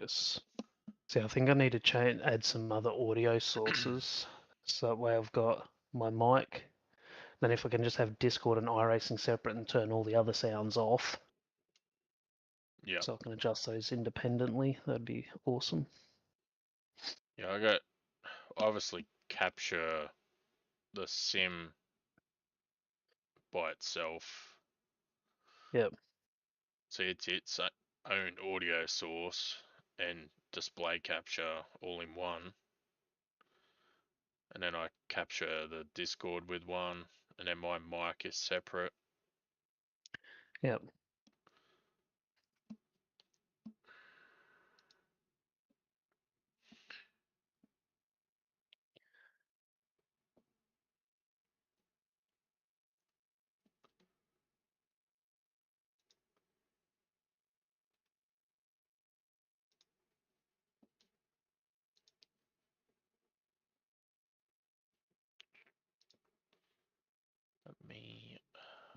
focus. See, I think I need to add some other audio sources, so that way I've got my mic. Then if I can just have Discord and iracing separate and turn all the other sounds off, Yeah. so I can adjust those independently, that'd be awesome. Yeah, I got obviously capture the sim by itself. Yep. So it's its own audio source and display capture all in one. And then I capture the Discord with one, and then my mic is separate. Yep.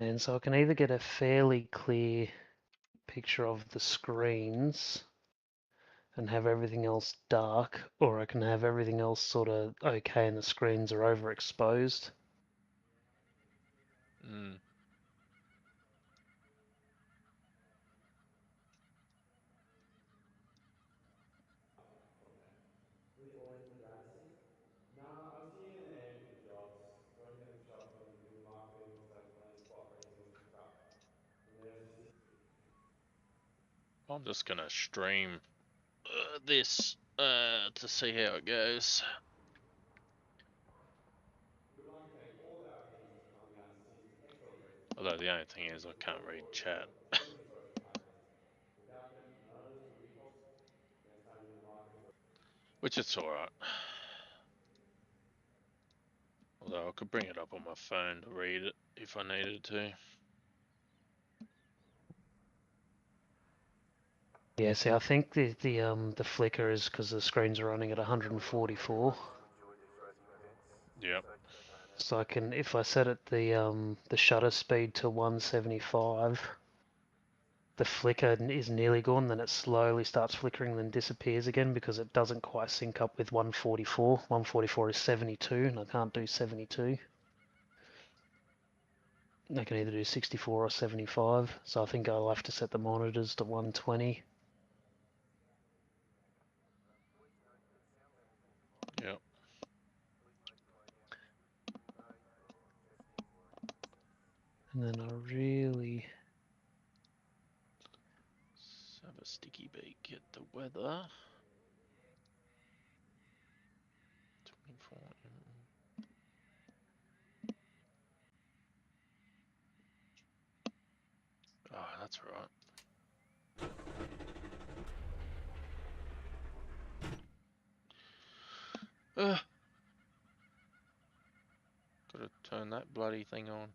And so I can either get a fairly clear picture of the screens and have everything else dark, or I can have everything else sort of okay and the screens are overexposed. Mm. I'm just gonna stream this to see how it goes. Although the only thing is I can't read chat. Which is alright. Although I could bring it up on my phone to read it if I needed to. Yeah, see, I think the flicker is because the screens are running at 144. Yep. So I can, if I set it the shutter speed to 175, the flicker is nearly gone, then it slowly starts flickering, then disappears again because it doesn't quite sync up with 144. 144 is 72, and I can't do 72. I can either do 64 or 75, so I think I'll have to set the monitors to 120. Yep. And then I really... Let's have a sticky beak, get the weather. 24. Oh, that's right. Gotta turn that bloody thing on.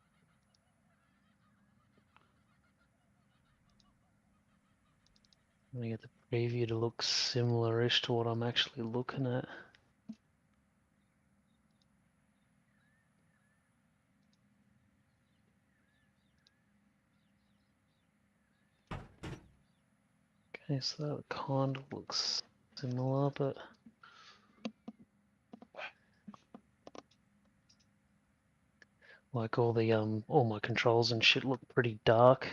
I'm going to get the preview to look similar-ish to what I'm actually looking at. Okay, so that kind of looks similar, but... like all my controls and shit look pretty dark.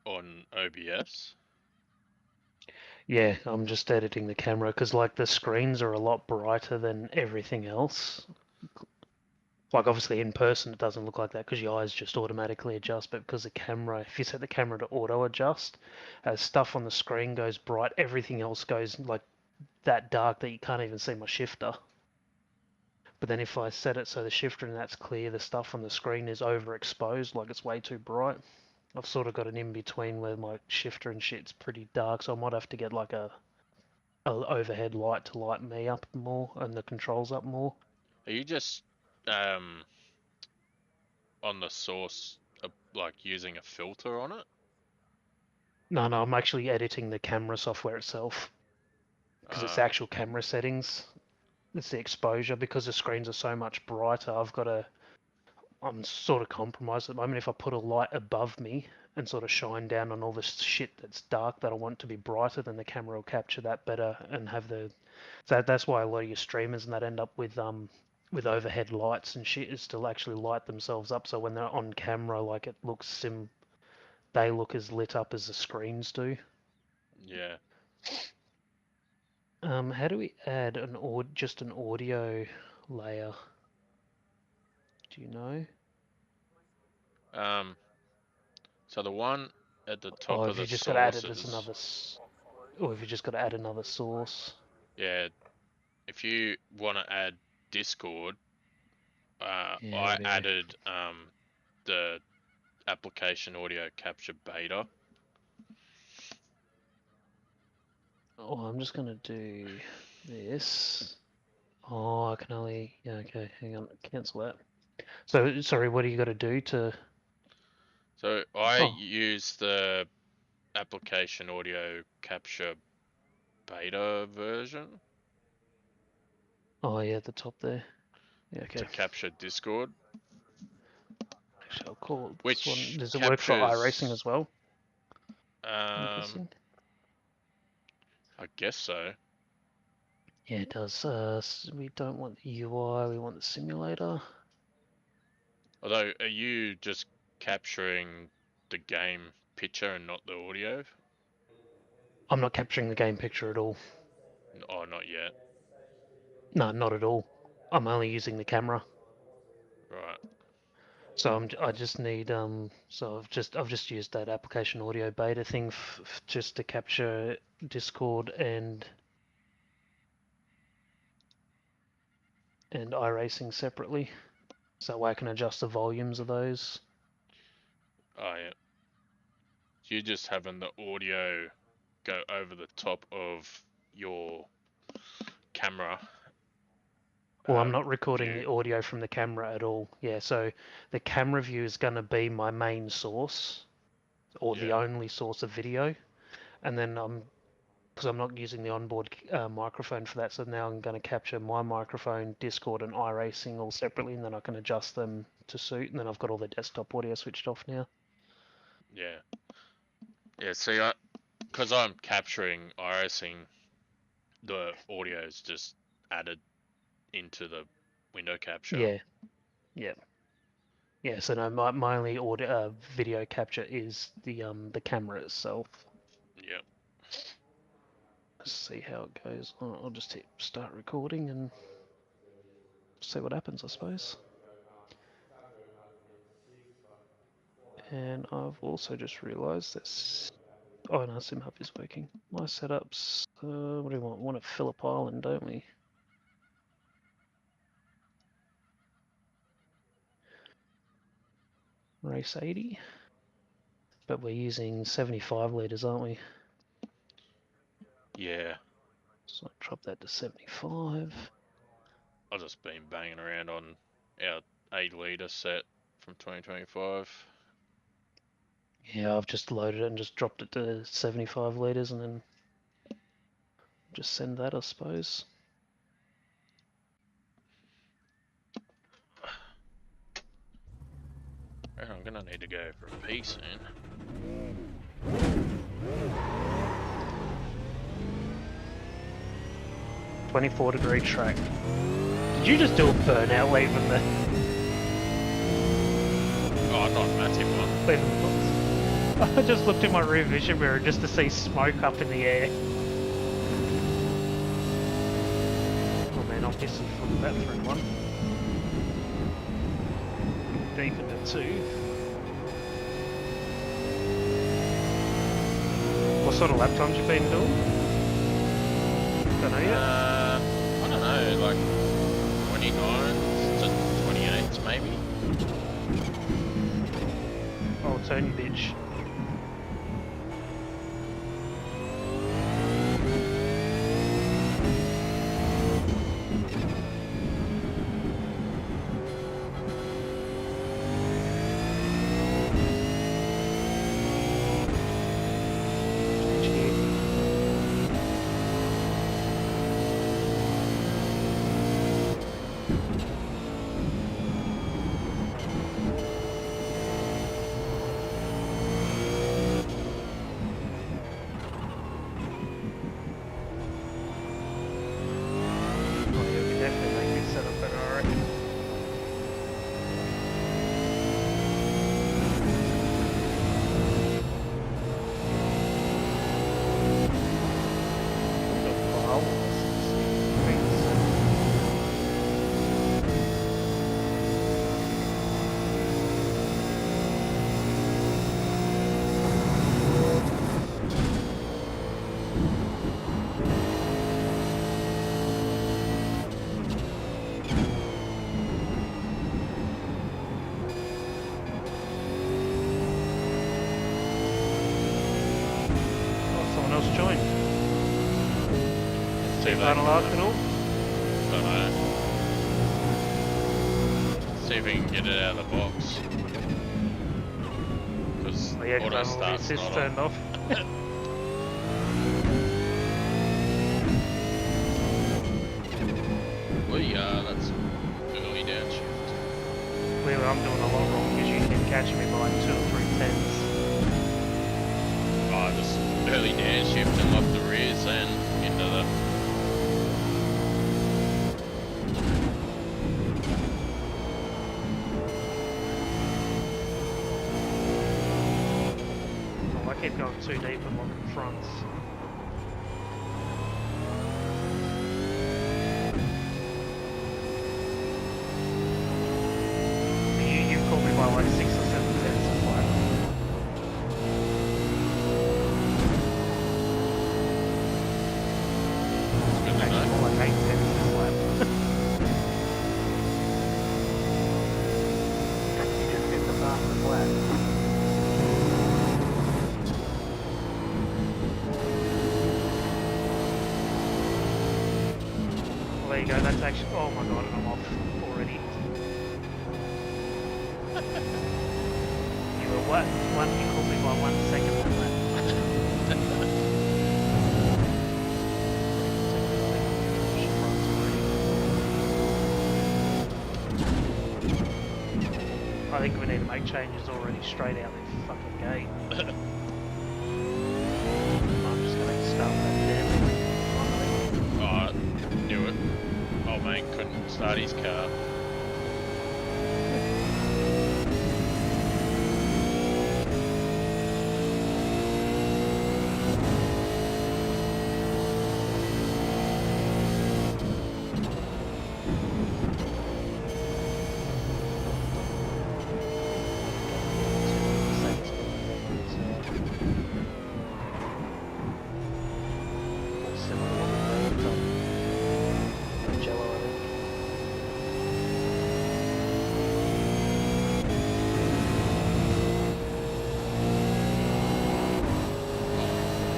On OBS? Yeah, I'm just editing the camera because like the screens are a lot brighter than everything else. Like obviously in person it doesn't look like that because your eyes just automatically adjust, but because the camera, if you set the camera to auto adjust, as stuff on the screen goes bright, everything else goes like that dark that you can't even see my shifter. But then if I set it so the shifter and that's clear, the stuff on the screen is overexposed, like it's way too bright. I've sort of got an in-between where my shifter and shit's pretty dark, so I might have to get like a overhead light to light me up more and the controls up more. Are you just on the source, like using a filter on it? No, I'm actually editing the camera software itself because it's the actual camera settings. It's the exposure because the screens are so much brighter. I've got to I'm sort of compromised at the moment. If I put a light above me and sort of shine down on all this shit that's dark that I want to be brighter, then the camera will capture that better and have the. So that's why a lot of your streamers and that end up with overhead lights and shit is to actually light themselves up. So when they're on camera, like it looks they look as lit up as the screens do. Yeah. How do we add just an audio layer? Do you know? So the one at the top Oh, of if you the just got to add it as sources, another, or if you just got to add another source. yeah. If you want to add Discord, I Yeah, added the application audio capture beta. Oh, I'm just gonna do this. Oh, I can only. Yeah, okay. Hang on. Cancel that. So, sorry. What do you got to do to? So I Oh, use the application audio capture beta version oh yeah, at the top there. Yeah, okay. to capture Discord, Actually, I'll call it this one. which Does it work for iRacing captures. as well? I'm Um, guessing. I guess so. Yeah, it does. We don't want the UI. We want the simulator. Although, are you just capturing the game picture and not the audio? I'm not capturing the game picture at all. Oh, not yet. No, not at all. I'm only using the camera. Right. So I just need so I've just used that application audio beta thing just to capture Discord and iRacing separately, so I can adjust the volumes of those. Oh, yeah. So you're just having the audio go over the top of your camera. Well, I'm not recording view. the audio from the camera at all. Yeah, so the camera view is going to be my main source or the Yeah. only source of video, and then because I'm not using the onboard microphone for that, so now I'm going to capture my microphone, Discord, and iRacing all separately, and then I can adjust them to suit, and then I've got all the desktop audio switched off now. Yeah. Yeah, see, because I'm capturing iracing, the audio is just added into the window capture. Yeah, yeah, yeah. So no, my only audio video capture is the camera itself. Yep. Let's see how it goes. I'll just hit start recording and see what happens, I suppose. And I've also just realised this. Oh no, SimHub is working. My setups. What do we want? We want a Phillip Island, don't we? Race 80. But we're using 75 litres, aren't we? Yeah. So I drop that to 75. I've just been banging around on our 8-litre set from 2025. Yeah, I've just loaded it and just dropped it to 75 litres and then just send that, I suppose. I'm gonna need to go for a pee soon. .24-degree track. Did you just do a burnout leaving the... Oh, not a massive one. Leaving the box? I just looked in my rear vision mirror just to see smoke up in the air. Oh man, obviously from that through one. Deep into two. What sort of lap times you been doing? Don't know yet. I don't know, like 29s to 28s maybe. Oh, turn you bitch. gonna last it all? Don't know. See if we can get it out of the box. Because Oh, yeah, auto because all the start's assists not turned on. off. We that's early downshift. Clearly I'm doing a lot wrong because you can catch me by like 2 or 3 tenths. Oh, just early downshift and up the rears and into the... Oh, I keep going too deep and locking fronts. You caught me by like 6 or 7 tenths of flat. It's good to Actually, know. more like 8 tenths of flat. You just hit the part of the flat. Well, there you go, that's actually... Oh my god, and I'm off already. You were what? You called me by 1 second on that. I think we need to make changes already straight out the fucking gate. I'm just gonna start that damn. Oh, knew it. Old mate couldn't start his car.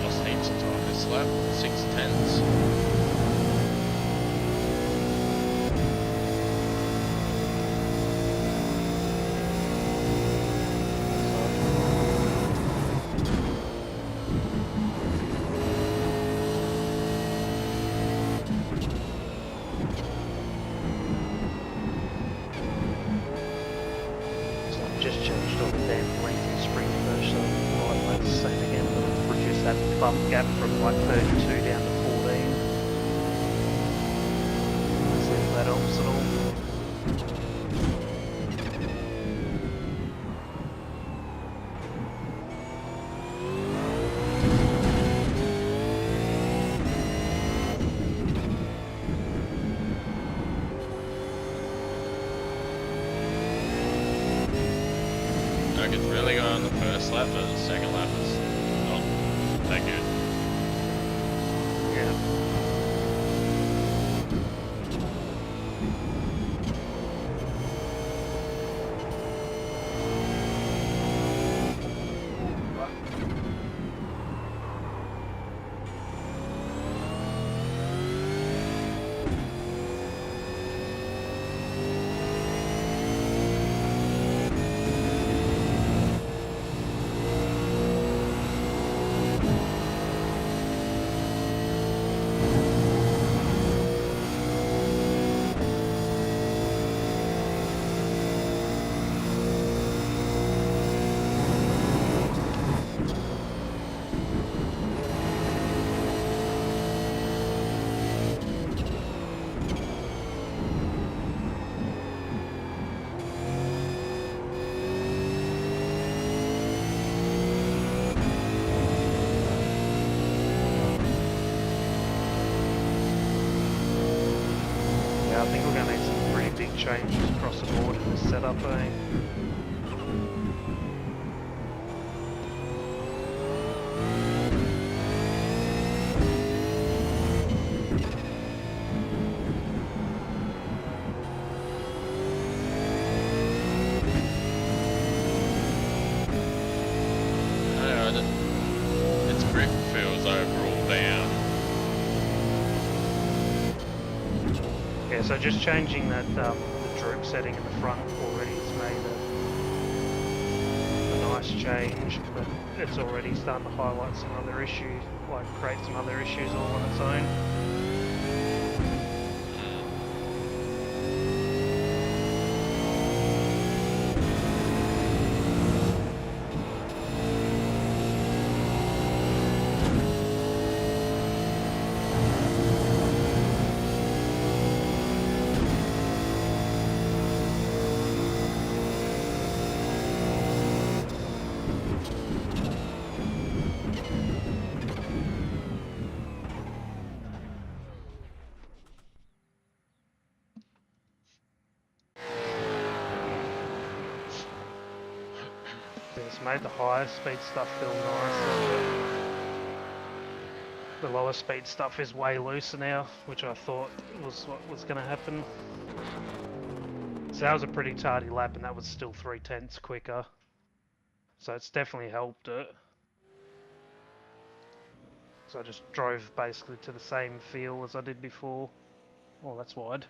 Lost heaps of time this lap. 6 tenths. So I've just changed all the damn length and spring first, so right like the same again, but I've reduced that bump gap from like 32 down to 14. See if that helps at all. I could really go on the first lap, but the second lap is not that good. Yeah. I think we're going to need some pretty big changes across the board in this setup, eh? Its grip feels overall down. So just changing that the droop setting in the front already has made a nice change, but it's already starting to highlight some other issues, like create some other issues all on its own. It's made the higher speed stuff feel nicer. The lower speed stuff is way looser now, which I thought was what was going to happen. So that was a pretty tardy lap, and that was still 3/10 quicker. So it's definitely helped it. So I just drove basically to the same feel as I did before. Oh, that's wide.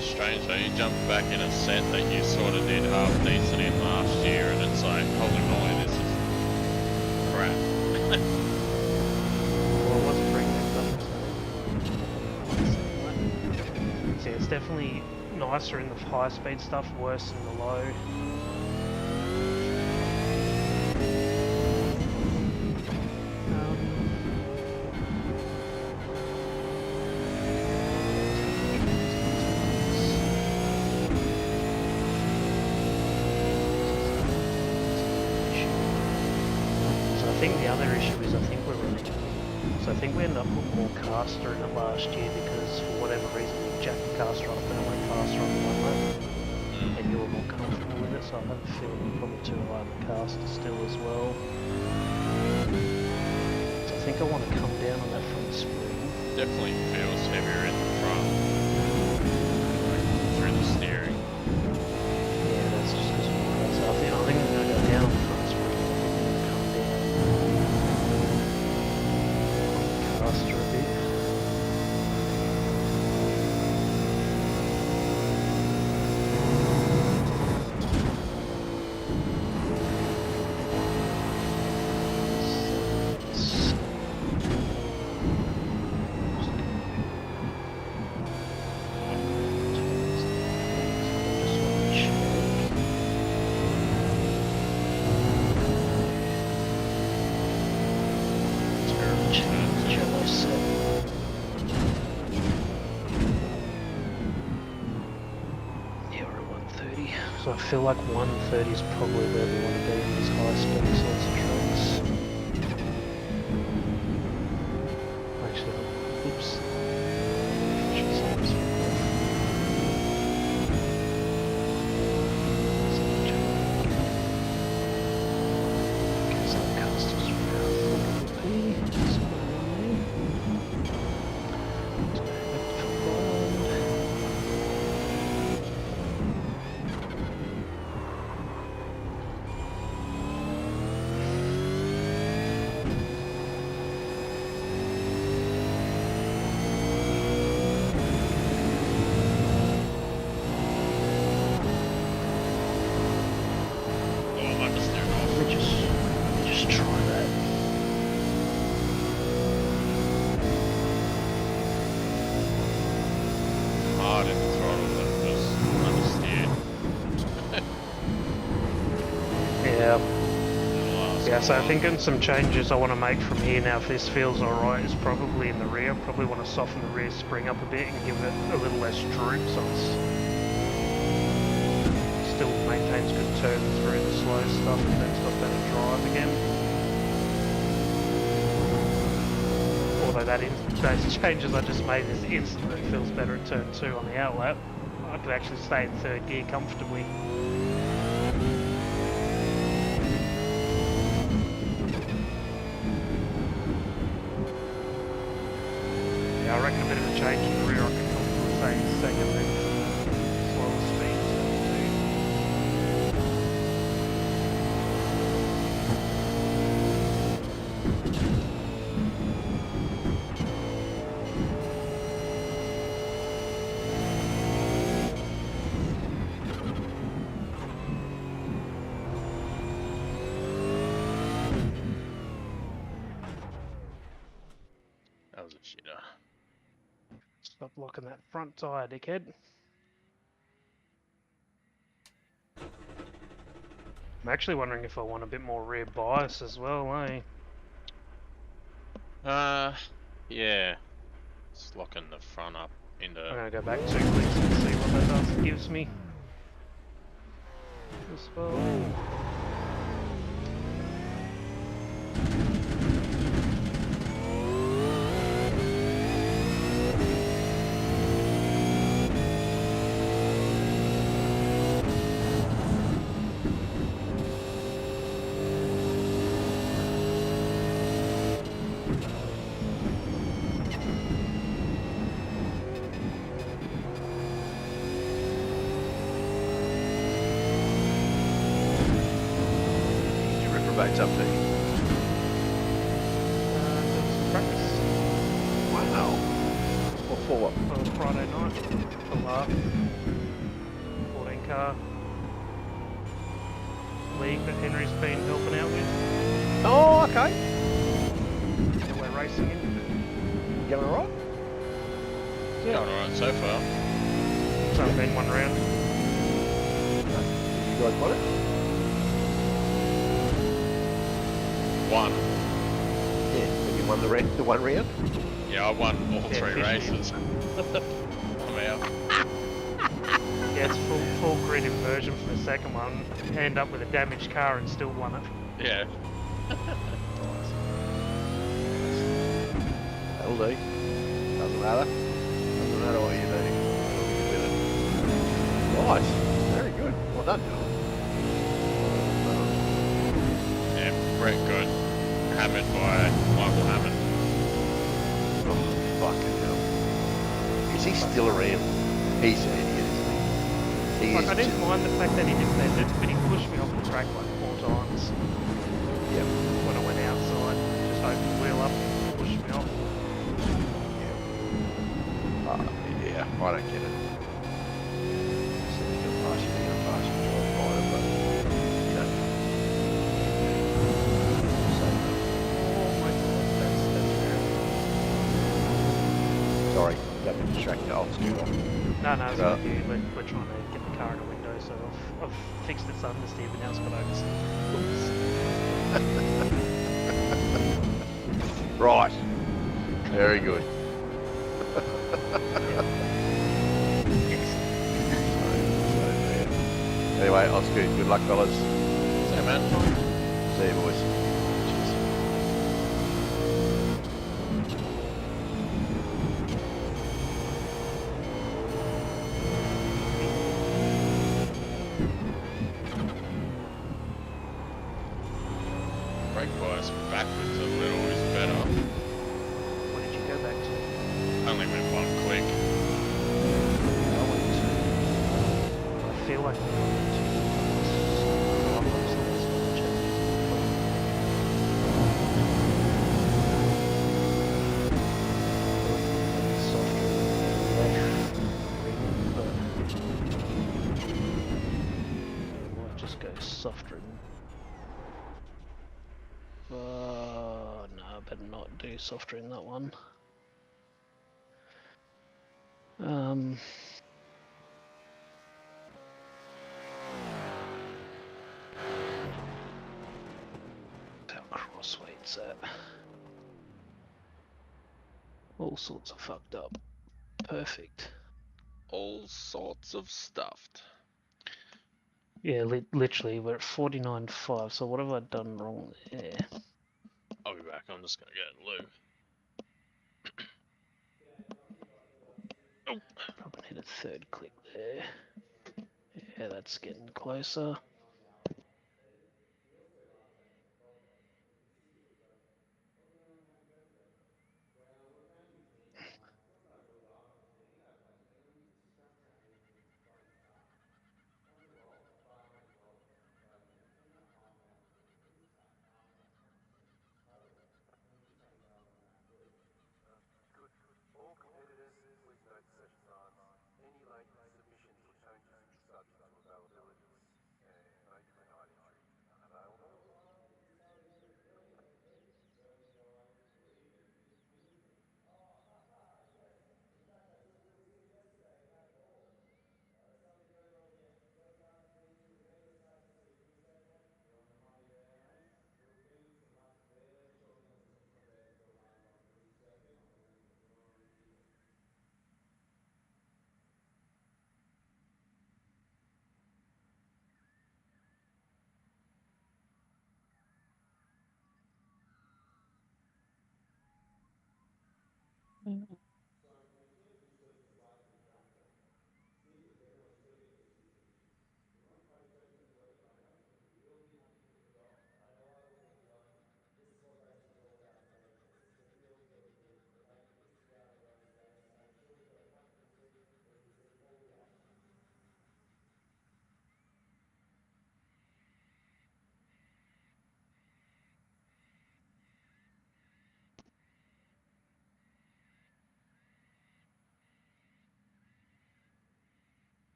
Strange though, you jump back in a set that you sort of did half decent in last year, and it's like, holy moly, this is crap. Well, it wasn't pretty good, so it's definitely nicer in the high speed stuff, worse in the low. I think the other issue is I think we're running. So I think we ended up putting more caster in it last year because for whatever reason we jacked the caster up and it went caster on one lap. And you were more comfortable with it, so I have a feeling we're probably too high on the caster still as well. So I think I want to come down on that front spring. Definitely feels heavier in the front, like through the steering. Yeah, that's just because of the so I think I'm going to go down on the front spring. I think I'm going to come down on the caster a bit. So I feel like 130 is probably where we want to be in these high speed sorts of tracks. Actually, oops. Should say this real quick. Because that caster's around 40p. So Yeah, so I think some changes I want to make from here now, if this feels alright, is probably in the rear. Probably want to soften the rear spring up a bit and give it a little less droop so it still maintains good turns through the slow stuff and then it's got better drive again. Although those changes I just made is instantly feels better at turn 2 on the outlap. I could actually stay in third gear comfortably. Yeah, I reckon a bit of a change in the rear I could comfortably stay in second then slower speeds. That was a shitter. Stop locking that front tyre, dickhead. I'm actually wondering if I want a bit more rear bias as well, eh? Yeah. Just locking the front up into. I'm gonna go back 2 clicks and see what that gives me. As well. Reprobates up to you. Practice Wow. What for what? for Friday night for love. 14 car league that Henry's been helping out with. Oh, okay. That we're racing in. Going alright? Going alright so far. So I've been one round. You guys got it? One. Yeah. Have you won the one round? Yeah, I won all Yeah, 3 50. races. I'm out. Yeah, it's full grid inversion for the second one. End up with a damaged car and still won it. Yeah. That'll do. Doesn't matter. Doesn't matter what you do. With it. Nice. Very good. Well done, John. Yeah, Brett got hammered by Michael Hammond. Oh, fucking hell. Is he still around? He's an idiot, isn't he? He Like, is I didn't just- mind the fact that he defended, but he pushed me off the track like 4 times. Yep. When I went outside, just opened the wheel up and pushed me off. Yeah, I don't get it. So you can pass you, drive by it, but you don't. Oh my god, that's rare. Sorry, got me distracted. I'll scoot off. No, it's Right. with you. We're trying to get the car in a window, so I've fixed its understeer, but now it's got oversteer. Oops. Right. Very good. Anyway, I'll scoot. Good luck, fellas. See you, man. See you, boys. Cheers. Brake bias backwards a little is better. What did you go back to? Only went 1 click. I went to... I feel like I went to... Just go soft ridden. No, I better not do softer in that one. sweet, so all sorts of fucked up. Perfect. All sorts of stuffed. Yeah, literally, we're at 49.5, so what have I done wrong there? I'll be back. I'm just gonna get a lube. Probably need a third click there. Yeah, that's getting closer.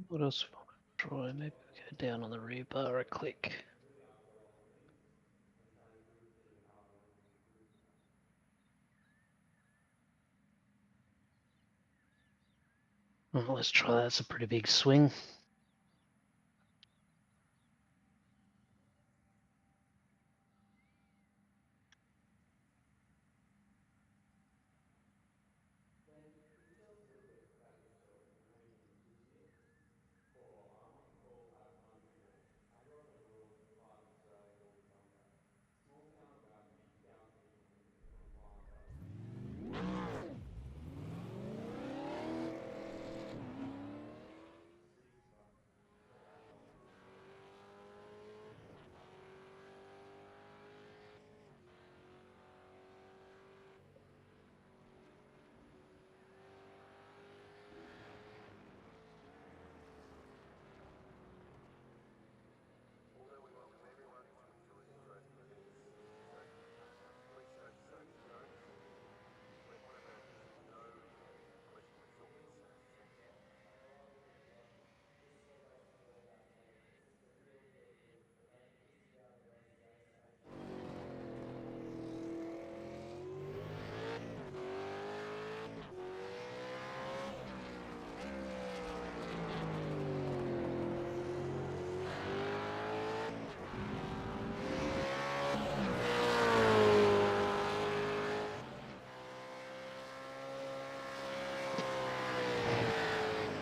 What else we want to try? Maybe we go down on the rear bar a click. Oh, let's try that. That's a pretty big swing.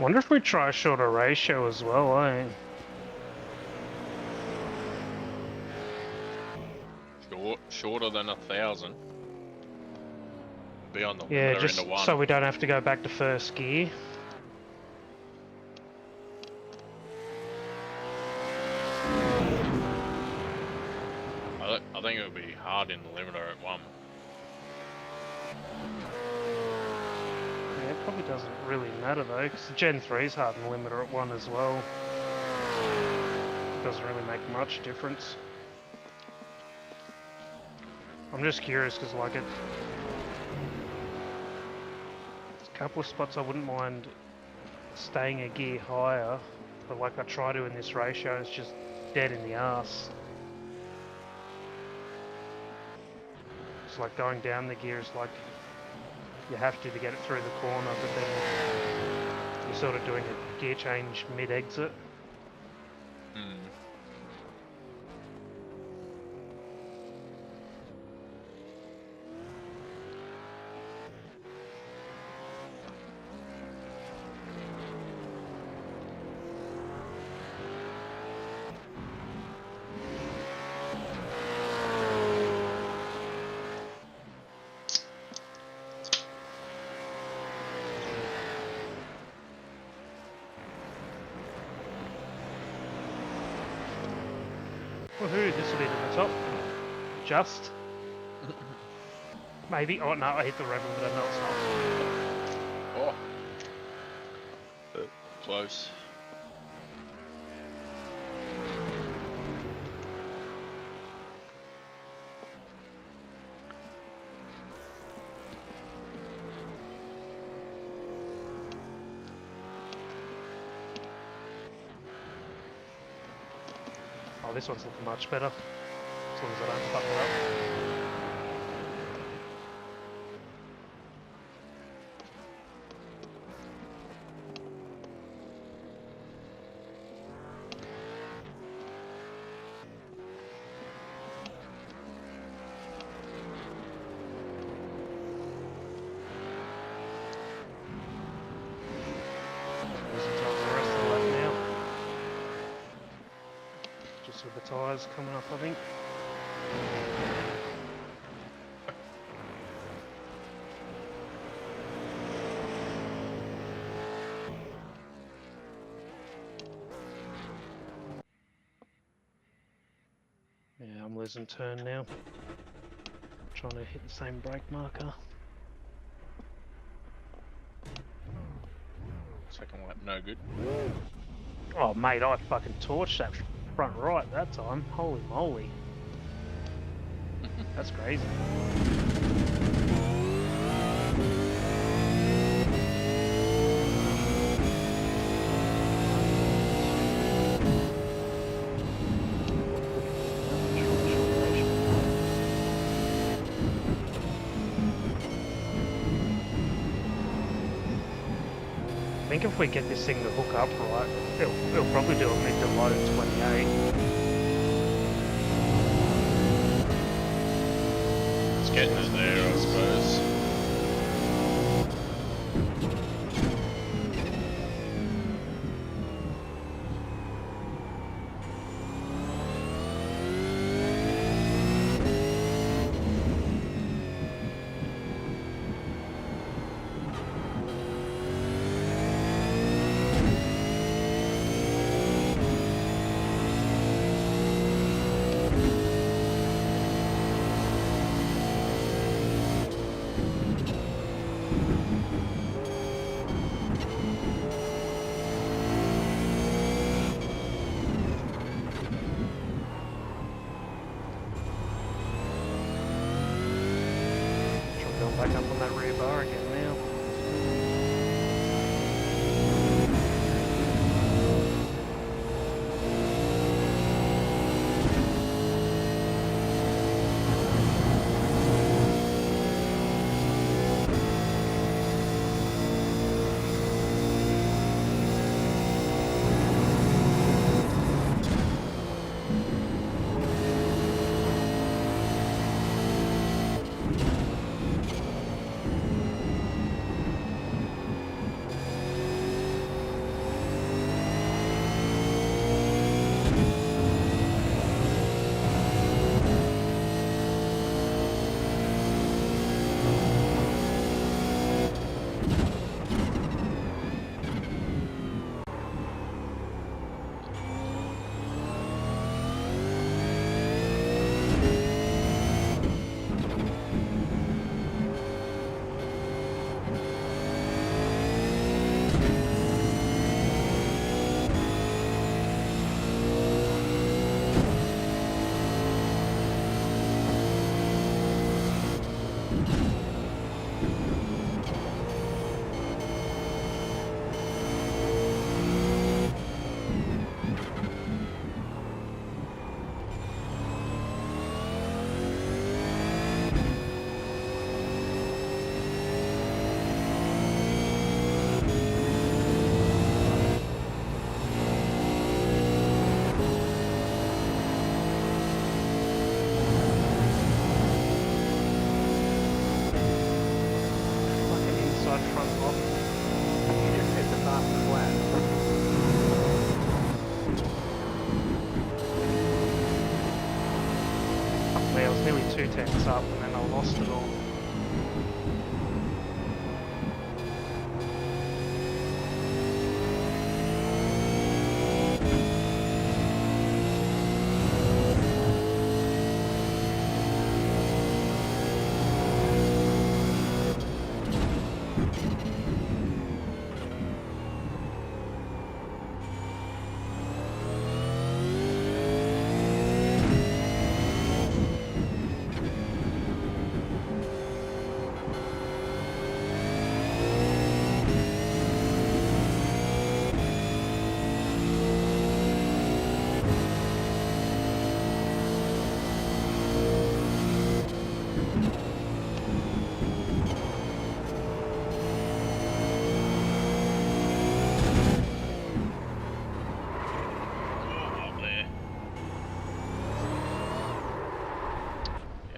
Wonder if we try a shorter ratio as well, eh? Shorter than 1,000. Be on the Yeah, limiter into just one. so we don't have to go back to first gear. I think it would be hard in the limiter at 1. Yeah, it probably doesn't really matter though, because the Gen 3's hard in the limiter at 1 as well. Doesn't really make much difference. I'm just curious because like there's a couple of spots I wouldn't mind staying a gear higher, but like I try to in this ratio, it's just dead in the arse. It's like going down the gears, like you have to get it through the corner, but then you're sort of doing a gear change mid-exit. Hmm. Woohoo, this will be to the top. Just. Maybe. Oh no, I hit the rebel, but no, it's not. Oh. Close. Oh, this one's looking much better. As long as I don't fuck it up. Losing time for the rest of the lap now. Just with the tyres coming up, I think. Yeah, I'm losing turn now. Trying to hit the same brake marker. Second lap, no good. Oh mate, I fucking torched that front right that time. Holy moly. That's crazy. I think if we get this thing to hook up right, it'll probably do a mid to low 28. It's getting us there, I suppose. Back up on that rear bar again now. front off. You just hit the faster flat. I was nearly 2 tenths up and then I lost it all.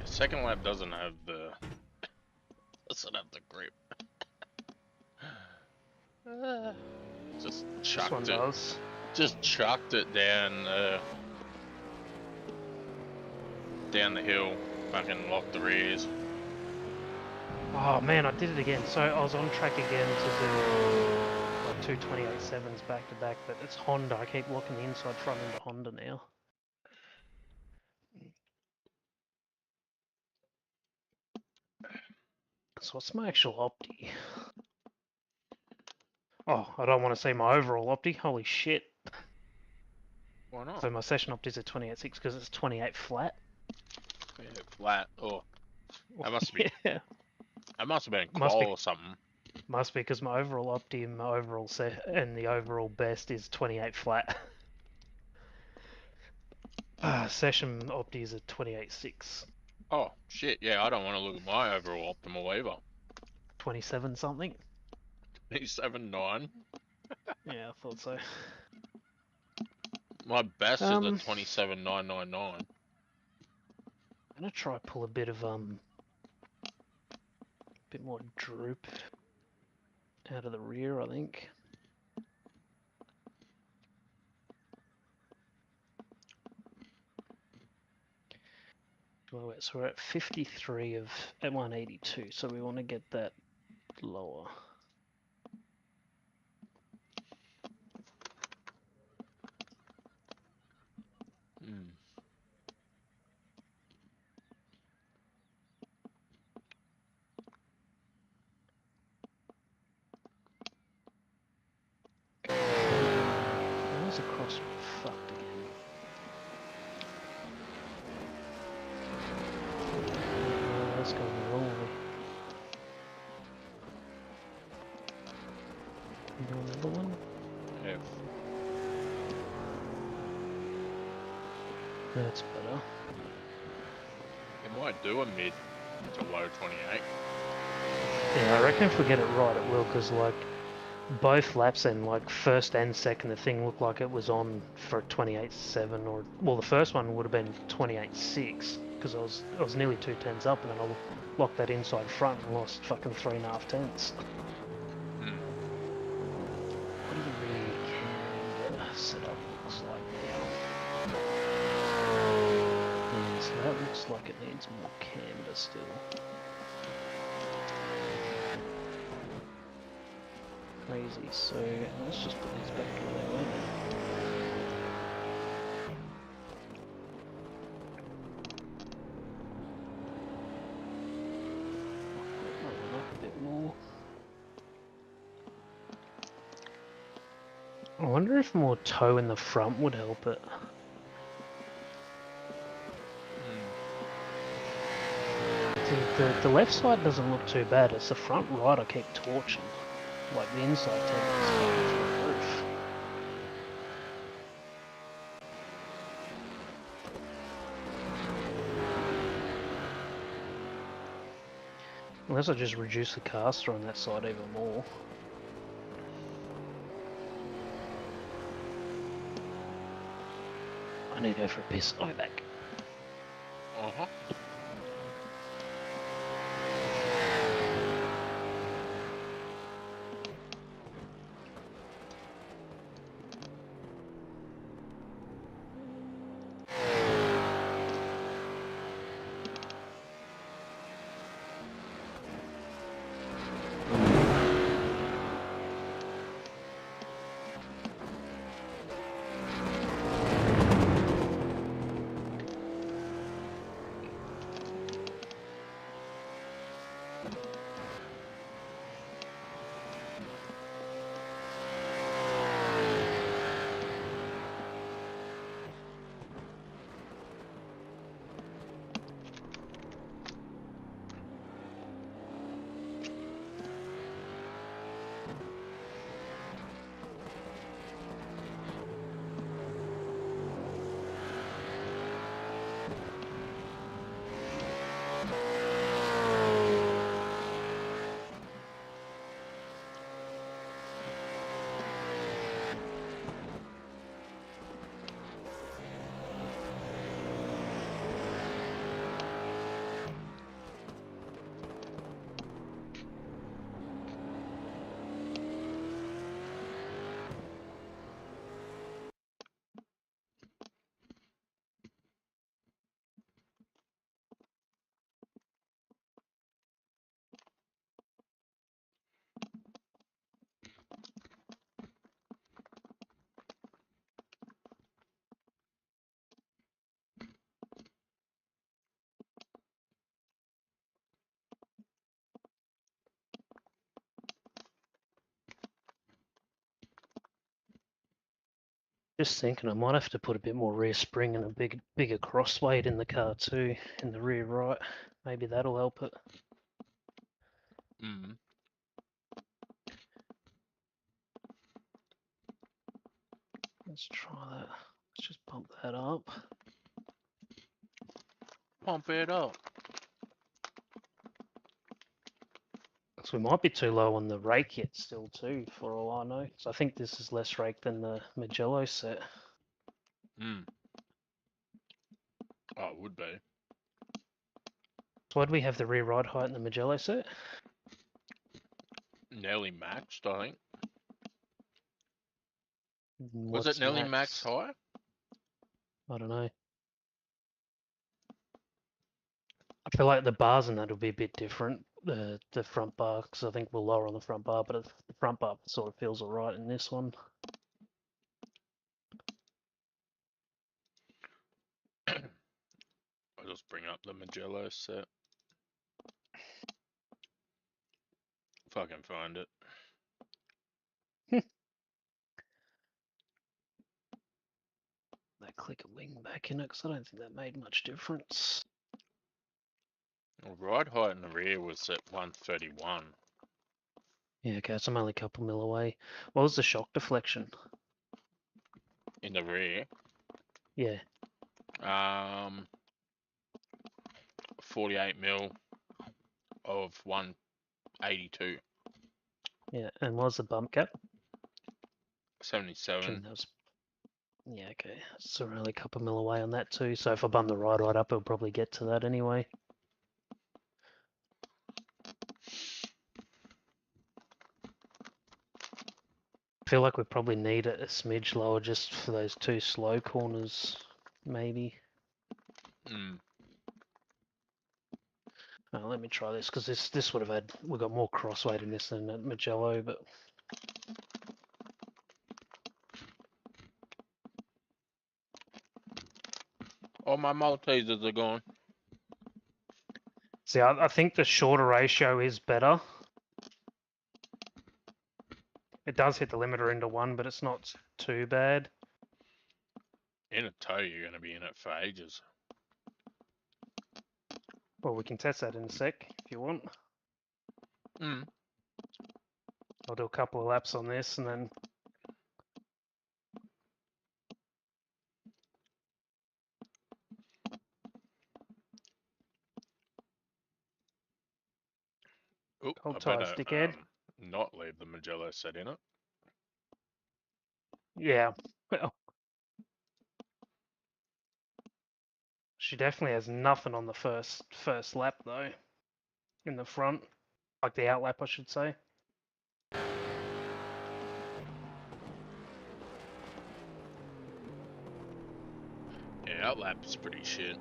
Second lap doesn't have the grip. Just This one chucked it. does. Just chucked it down the hill. Fucking locked the rears. Oh man, I did it again. So I was on track again to do like 2 28.7s back to back, but it's Honda. I keep locking the inside front into Honda now. So what's my actual opti? Oh, I don't want to say my overall opti. Holy shit. Why not? So my session opti is at 28.6 because it's 28 flat. Yeah, flat. Oh, that must be. Yeah. That must have been Must be. coal or something. Must be because my overall opti and my overall and the overall best is 28 flat. Session opti is at 28.6. Oh shit! Yeah, I don't want to look at my overall optimal either. 27 something. 27.9. Yeah, I thought so. My best is a 27.999. I'm gonna try pull a bit of bit more droop out of the rear, I think. So we're at 53 at 182, so we want to get that lower. Hmm. Where's the cross fucked again? That's going the wrong way. You do another one? F. That's better. It might do a mid to low 28. Yeah, I reckon if we get it right, it will, because like both laps and like first and second, the thing looked like it was on for 28.7, or well, the first one would have been 28.6 because I was nearly 2 tenths up, and then I locked that inside front and lost fucking 3.5 tenths. Hmm. What do the rear camber setup looks like now? Yeah, so that looks like it needs more camber still. Crazy, so let's just put these back where they went. Knock that one up a bit more. I wonder if more toe in the front would help it. The left side doesn't look too bad, it's the front right I keep torching. Like the inside tape is fucking through the roof. Unless I just reduce the caster on that side even more. I need to go for a piss. I'll be back. Uh-huh. Just thinking, I might have to put a bit more rear spring and a bigger cross weight in the car too, in the rear right. Maybe that'll help it. Mm. Let's try that. Let's just pump that up. Pump it up. So we might be too low on the rake yet still too, for all I know. So I think this is less rake than the Magello set. Mm. Oh, it would be. So why do we have the rear ride height in the Magello set? Nearly maxed, I think. Was What's it nearly max maxed? high? I don't know. I feel like the bars in that will be a bit different. The front bar, because I think we're lower on the front bar, but the front bar sort of feels alright in this one. I'll just bring up the Magello set. If I can find it. That click a wing back in it, because I don't think that made much difference. Well, ride height in the rear was at 131. Yeah, okay, so I'm only a couple mil away. What was the shock deflection? In the rear, Yeah, 48 mil of 182. yeah, and what was the bump gap? 77. That was... Yeah, okay, so we're only a couple mil away on that too, so if I bump the ride right up, it'll probably get to that anyway. I feel like we probably need it a smidge lower just for those two slow corners, maybe. Mm. Let me try this, because this would have had... We've got more crossweight in this than at Magello, but... All my Maltesers are gone. See, I think the shorter ratio is better. It does hit the limiter into 1, but it's not too bad. In a tow, you're going to be in it for ages. Well, we can test that in a sec, if you want. Mm. I'll do a couple of laps on this, and then... Oop, Hold I tight, better dickhead. not leave the Magello set in it. Yeah, well... She definitely has nothing on the first lap, though. In the front. Like the out lap, I should say. Yeah, outlap is pretty shit.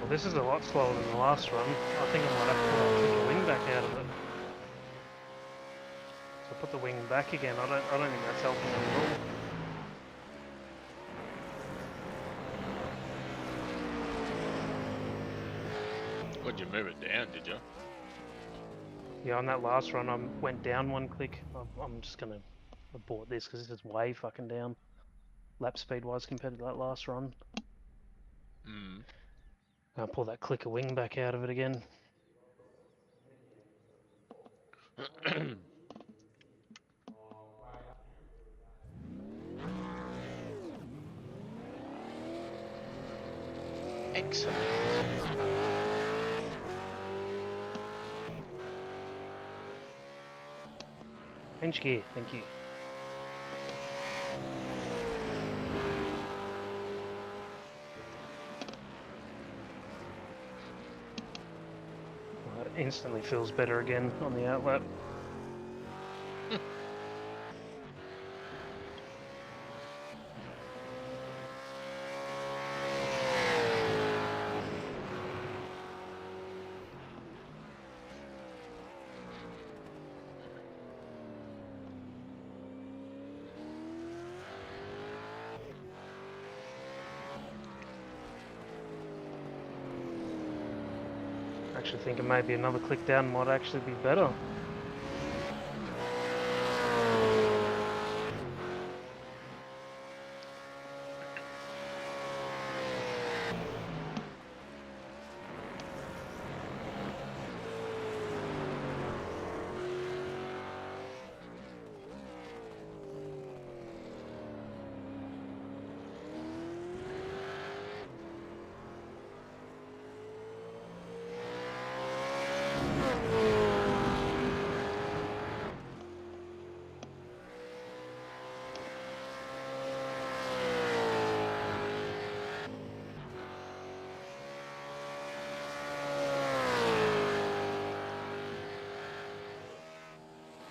Well, this is a lot slower than the last run. I think I might have to put the wing back out of it. So put the wing back again. I don't think that's helping at all. Would you move it down, did you? Yeah, on that last run, I went down one click. I'm just gonna I bought this because this is way fucking down, lap speed wise compared to that last run. Mm. I'll pull that clicker wing back out of it again. Excellent. Change gear, thank you. Well, it instantly feels better again on the outlap. Actually thinking maybe another click down might actually be better.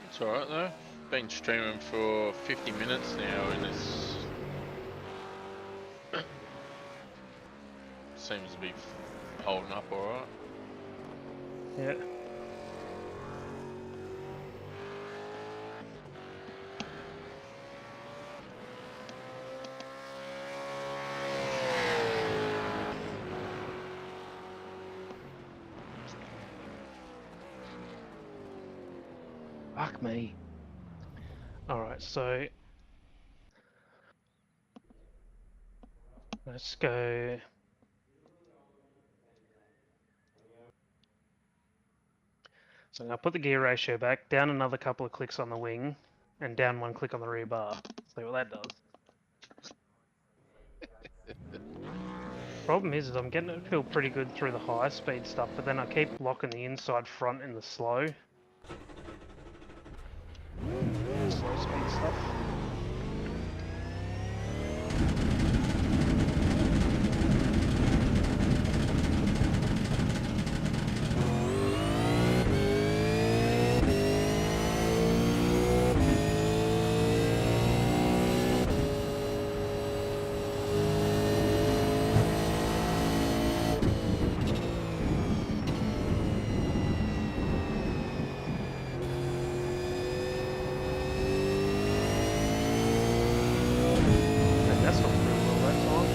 It's alright though. Been streaming for 50 minutes now and it's seems to be holding up alright. Yeah. Fuck me. Alright, so let's go. So I'm going to put the gear ratio back, down another couple of clicks on the wing, and down one click on the rear bar. See what that does. Problem is I'm getting it to feel pretty good through the high speed stuff, but then I keep locking the inside front in the slow speed stuff. That's not pretty well that time.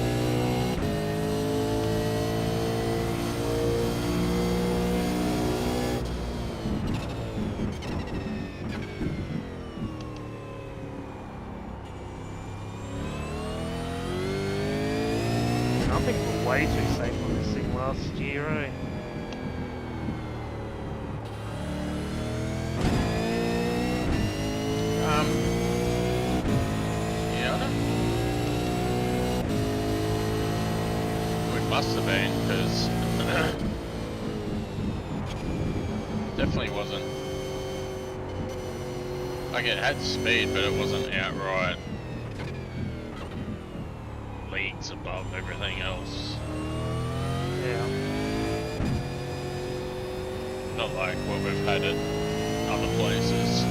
I think we're way too safe on this thing last year, eh? Yeah, I don't. We must have been because definitely wasn't. Like it had speed, but it wasn't outright leagues above everything else. Yeah. Not like what we've had at other places.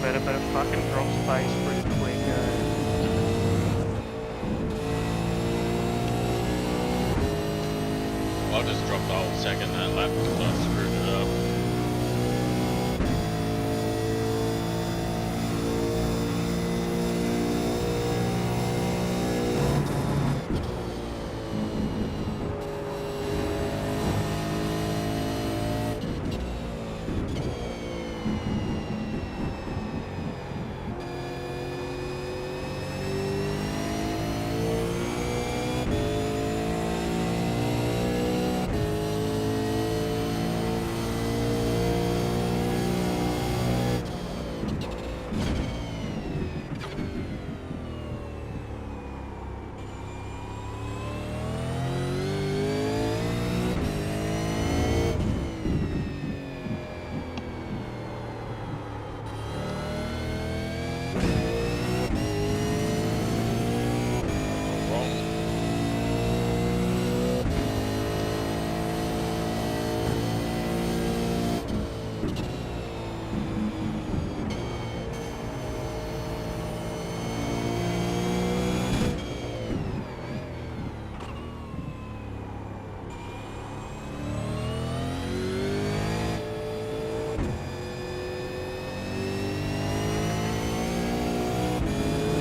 better, but it fucking drops pace pretty quick. I just dropped the whole second that lap because I screwed it up.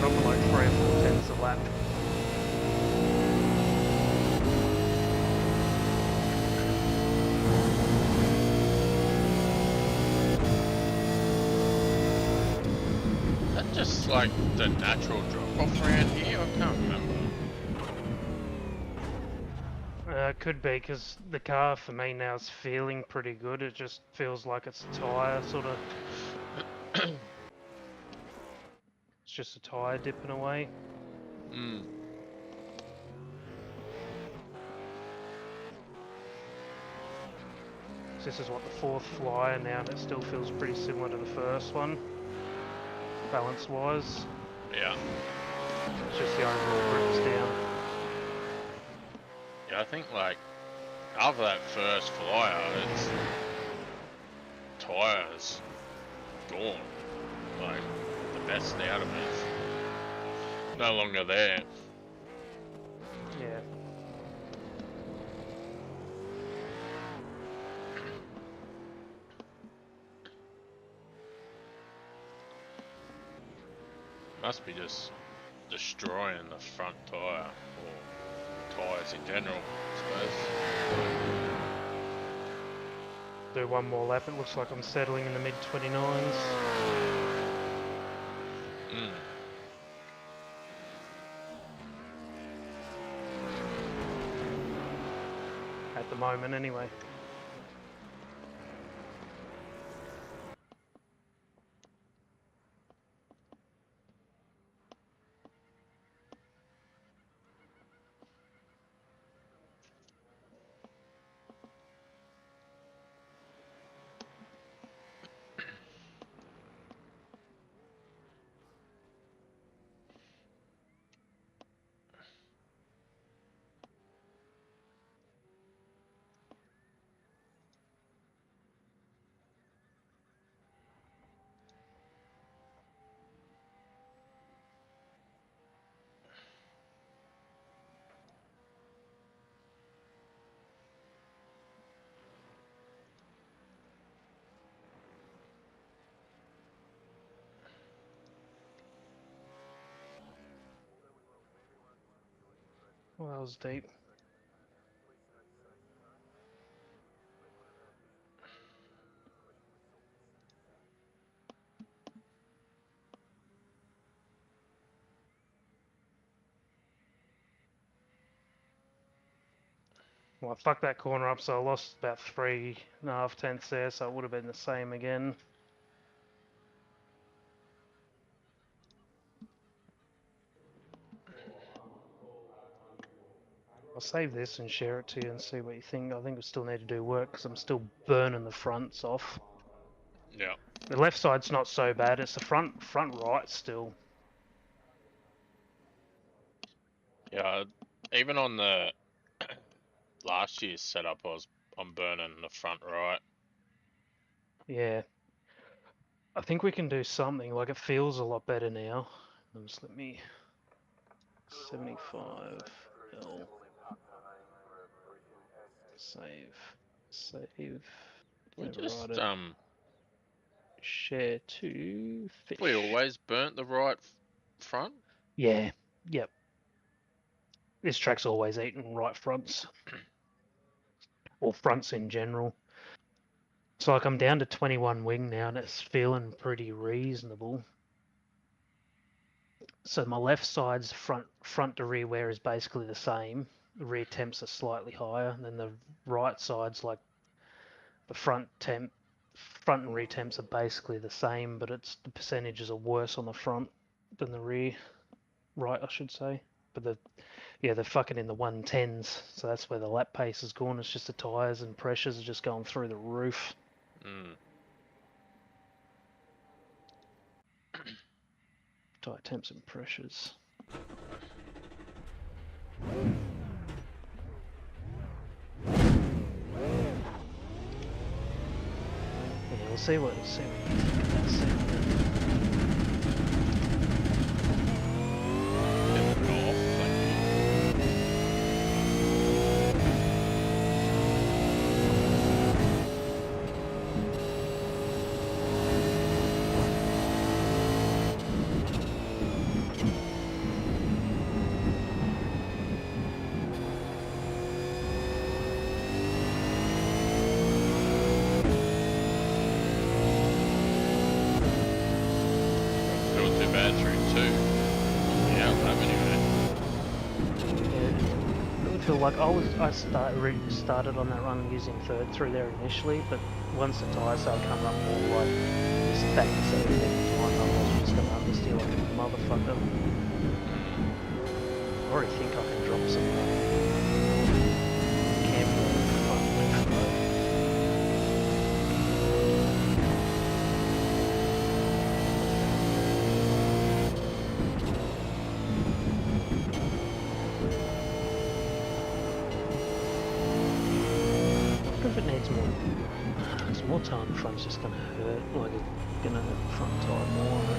Dropping like 3 or 4 tenths a lap. Is that just like the natural drop off around here? I can't remember. Could be, because the car for me now is feeling pretty good. It just feels like it's a tyre, sort of. It's just a tyre dipping away. Hmm. So this is what, the 4th flyer now, and it still feels pretty similar to the first one, balance-wise. Yeah. It's just the overall grip's down. Yeah, I think like after that first flyer, it's tyres gone. Like the best out of it. No longer there. Yeah. Must be just destroying the front tyre or tyres in general, I suppose. Do one more lap. It looks like I'm settling in the mid-29s. Mm. At the moment, anyway. Well, that was deep. Well, I fucked that corner up, so I lost about 3.5 tenths there, so it would have been the same again. I'll save this and share it to you and see what you think. I think we still need to do work because I'm still burning the fronts off. Yeah. The left side's not so bad. It's the front right still. Yeah. Even on the last year's setup, I'm burning the front right. Yeah. I think we can do something. Like, it feels a lot better now. Just let me 75 L. Save. We just Override it. Share to fish. we always burnt the right front. Yeah. Yep. This track's always eaten right fronts. Or fronts in general. So like I'm down to 21 wing now and it's feeling pretty reasonable. So my left side's front to rear wear is basically the same. The rear temps are slightly higher. And then the right side's like the front and rear temps are basically the same, but it's the percentages are worse on the front than the rear. Right, I should say. But they're fucking in the 110s, so that's where the lap pace is gone. It's just the tyres and pressures are just going through the roof. Tyre temps and pressures. Yeah, we'll see what. Like I started on that run using third through there initially, but once the tyres started coming up more like this back to 17 line, I was just going to understeer like a motherfucker. I already think I can drop some camber in the front control. More time front's just gonna hurt, like it's gonna hurt the front tire more on it.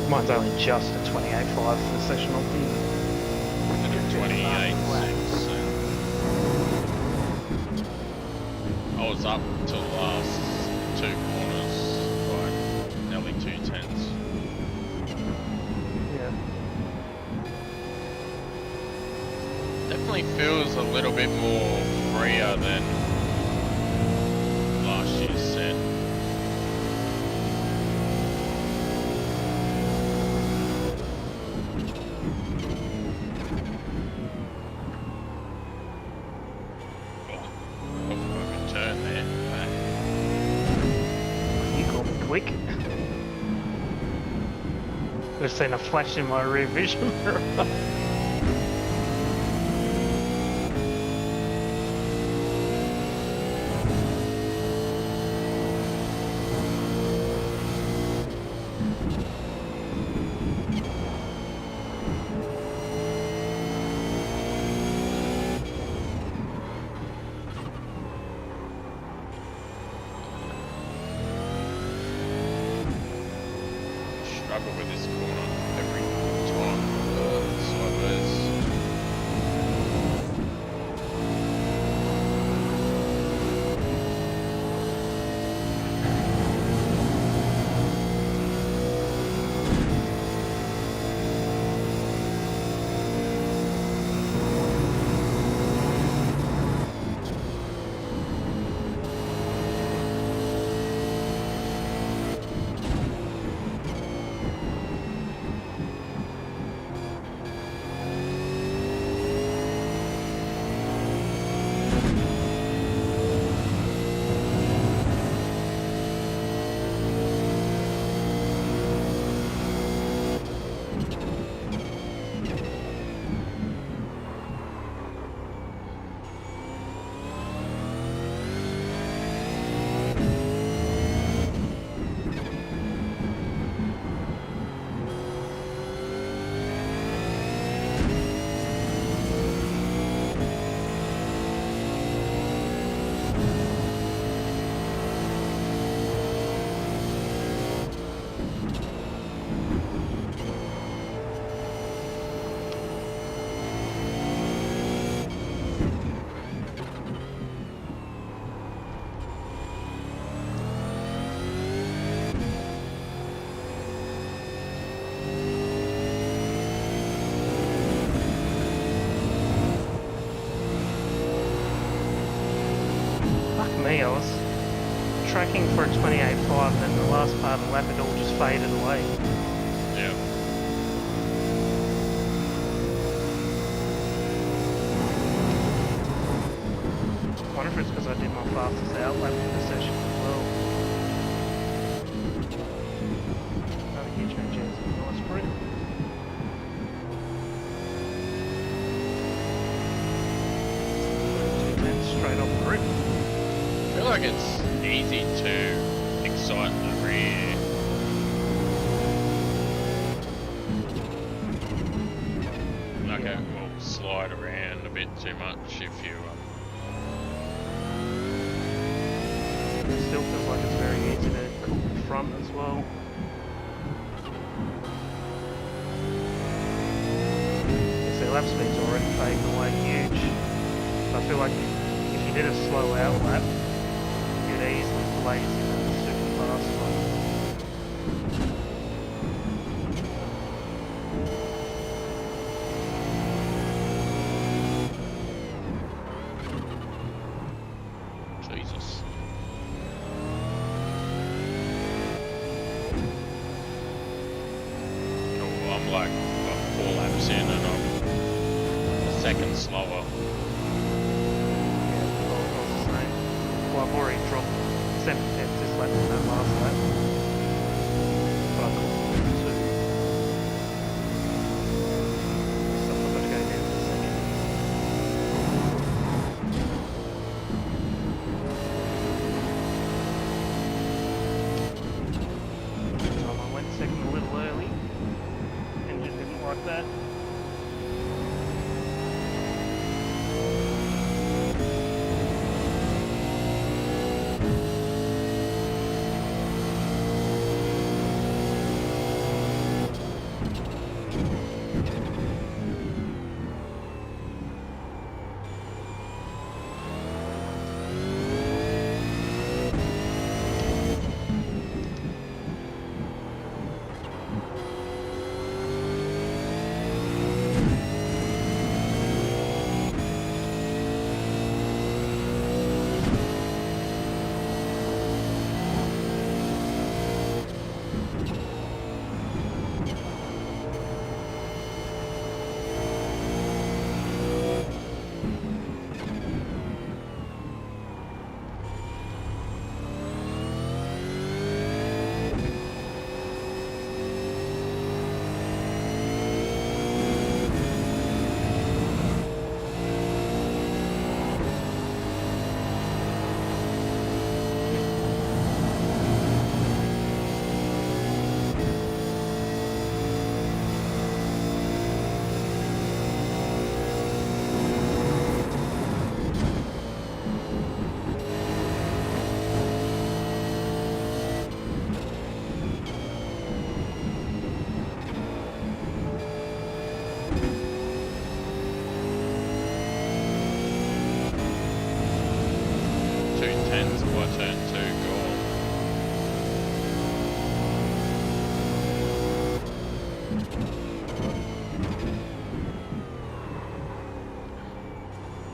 Mine's only just a 28.5 for the session of the 28. I was up till the last two corners by nearly 2/10. Yeah. Definitely feels a little bit more freer than last year's set. have seen a flash in my rear vision mirror. Struggle with this corner every time. Sideways. Me, I was tracking for a 28.5 and then the last part of the lap it all just faded away. Yeah. I wonder if it's because I did my fastest out lap in the session as well. Another gear change, nice sprint. Straight off the rip. I feel like it's easy to excite the rear. Like it will slide around a bit too much if you It still feels like it's very easy to cool the front as well. See, lap speed's already fading away huge. I feel like if you did a slow out lap, you'd easily blaze in a super fast one. Jesus. Oh, I'm like 4 laps in and I'm a second slower. Well, I've already dropped 7 tenths this lap from that last lap. But I caught 2. So I've got to go down to second. I went second a little early. Engine didn't like that.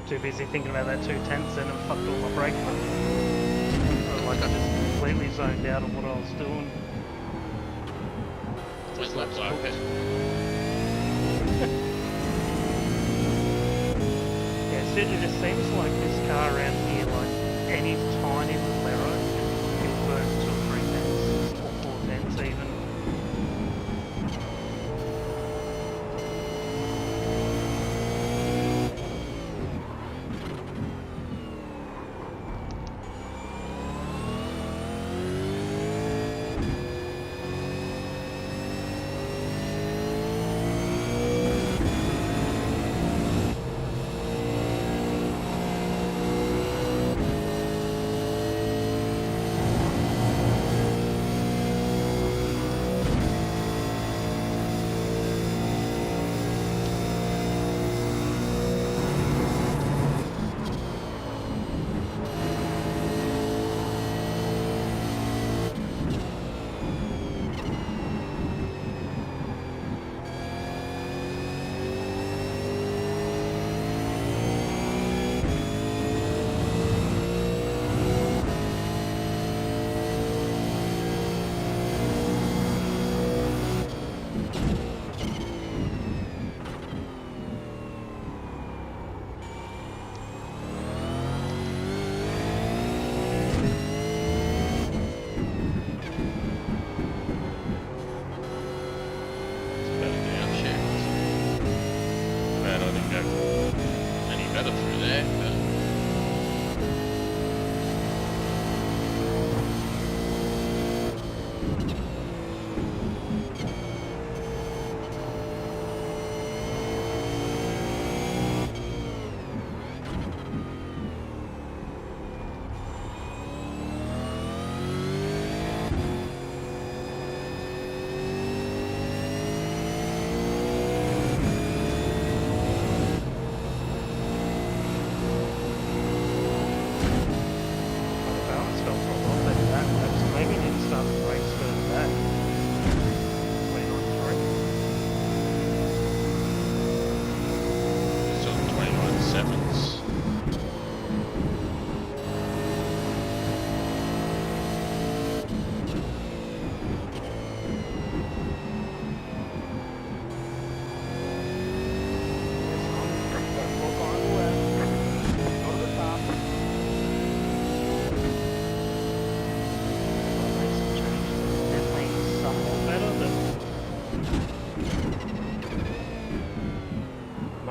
Too busy thinking about that 2/10 then and fucked all my brake money. Like I just completely zoned out on what I was doing. Just looks like it. Yeah, it just seems like this car around here, like any tiny little error can burn 2 or 3 tenths or 4 tenths even.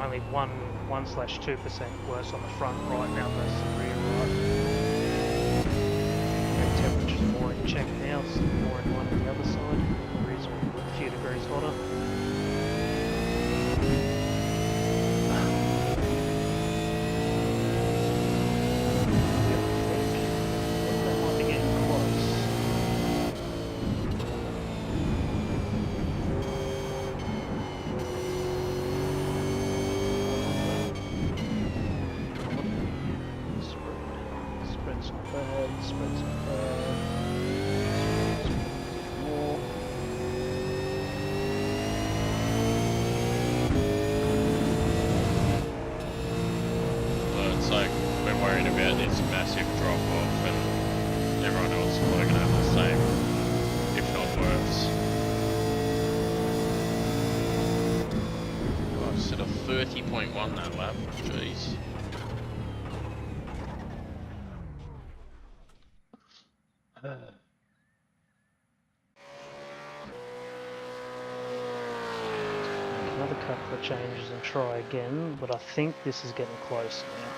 Only 1/2% worse on the front right now versus the rear right. And temperature's more in check now, so more in line on the other side. The rear's a few degrees hotter. That might be getting close. Spread's not bad, spread's not bad. More. Well, it's like we're worried about this massive drop off and everyone else is probably going to have the same, if not worse. Oh, I set a 30.1 that lap, jeez. Another couple of changes and try again, but I think this is getting close now.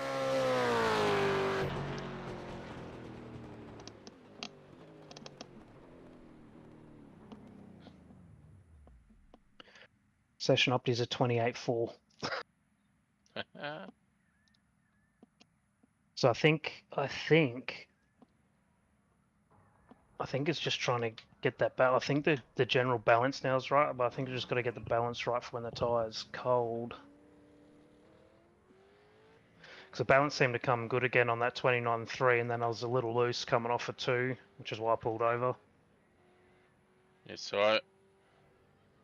Session opties are 28.4. So I think it's just trying to get that balance. I think the general balance now is right, but I think you just got to get the balance right for when the tire's cold. Because the balance seemed to come good again on that 29.3, and then I was a little loose coming off a 2, which is why I pulled over. Yeah, so I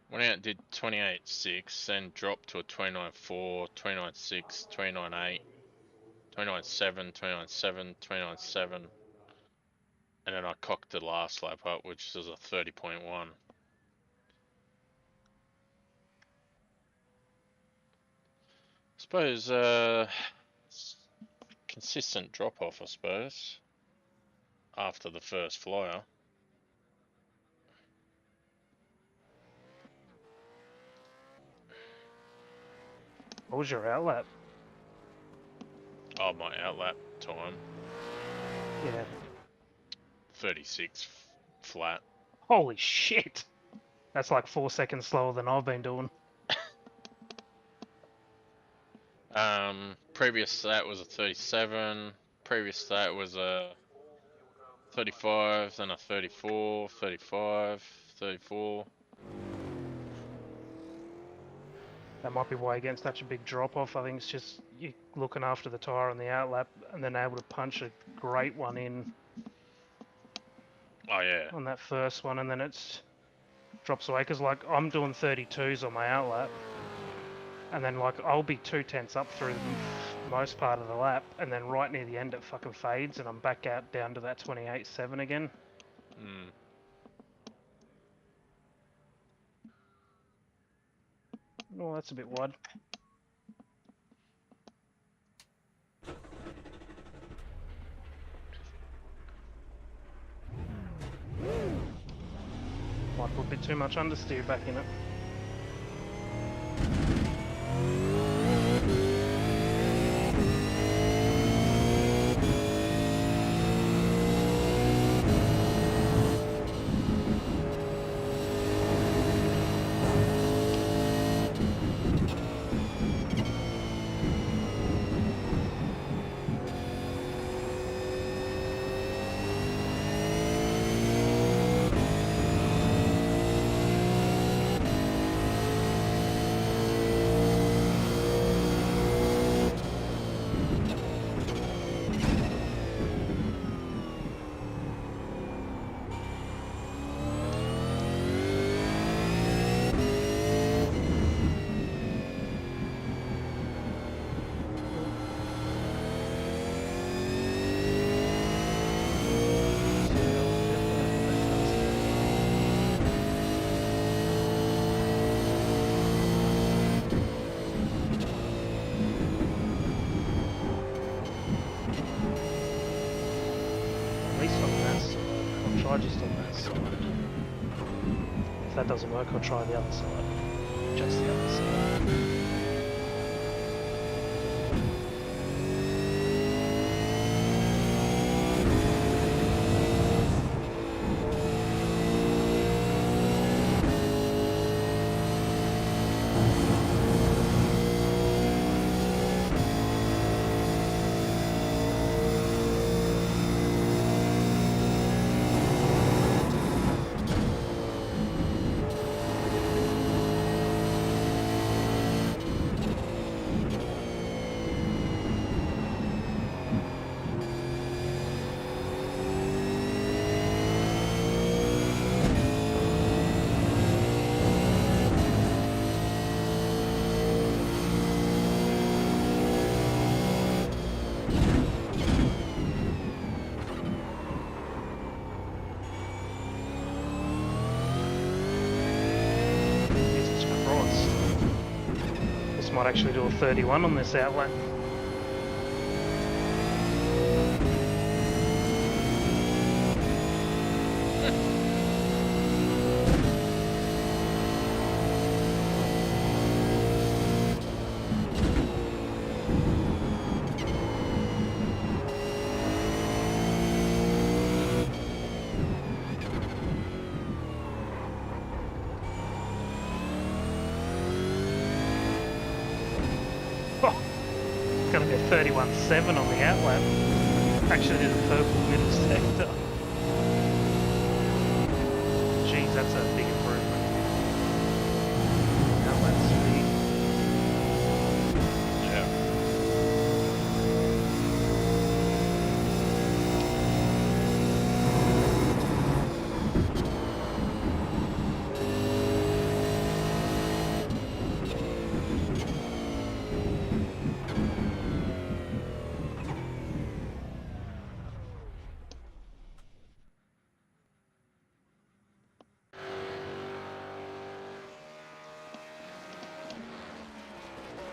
went out, did 28.6, then dropped to a 29.4, 29.6, 29.8, 29.7, 29.7, 29.7, and then I cocked the last lap up, which was a 30.1. Suppose consistent drop off, I suppose, after the first flyer. What was your outlap? Oh, my outlap time, Yeah. 36 flat. Holy shit! That's like 4 seconds slower than I've been doing. Previous to that was a 37. Previous to that was a 35, then a 34, 35, 34. That might be why you're getting such a big drop off. I think it's just you looking after the tyre on the outlap and then able to punch a great one in Oh yeah. on that first one, and then it's drops away. Because like I'm doing 32s on my outlap, and then like I'll be 2/10 up through the most part of the lap, and then right near the end it fucking fades, and I'm back out down to that 28.7 again. Mm. Oh, that's a bit wide. Might put a bit too much understeer back in it. Just on that side. If that doesn't work, I'll try the other side. Just the other side. Might actually do a 31 on this outlet. Gonna be a 31.7 on the outlap. Actually, did a purple middle sector. Jeez, that's a big improvement. Outlap speed. Yeah.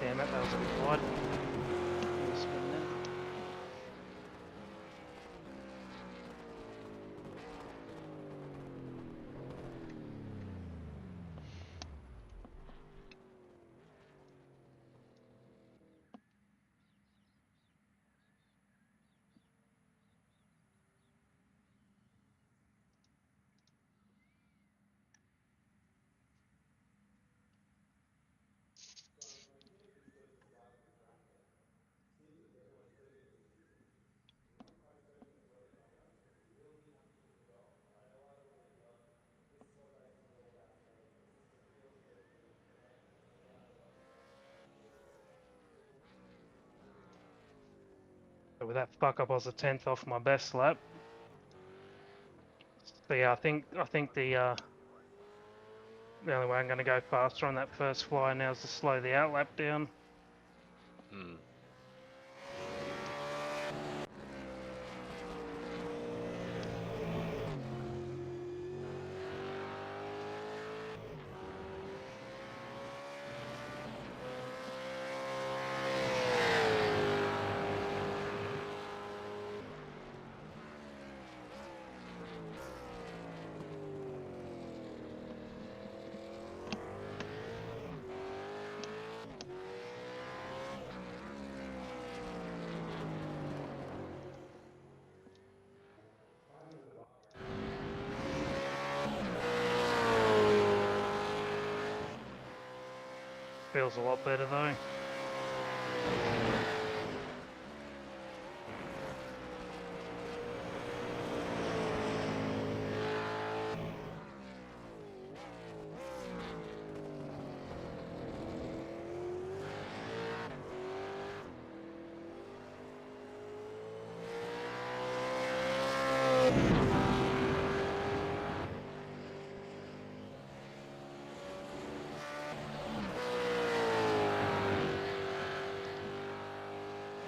Damn it, that was a bit wide. Spin that. So with that fuck up, I was a 10th off my best lap. So yeah, I think the only way I'm going to go faster on that first fly now is to slow the outlap down. Hmm. Feels a lot better though.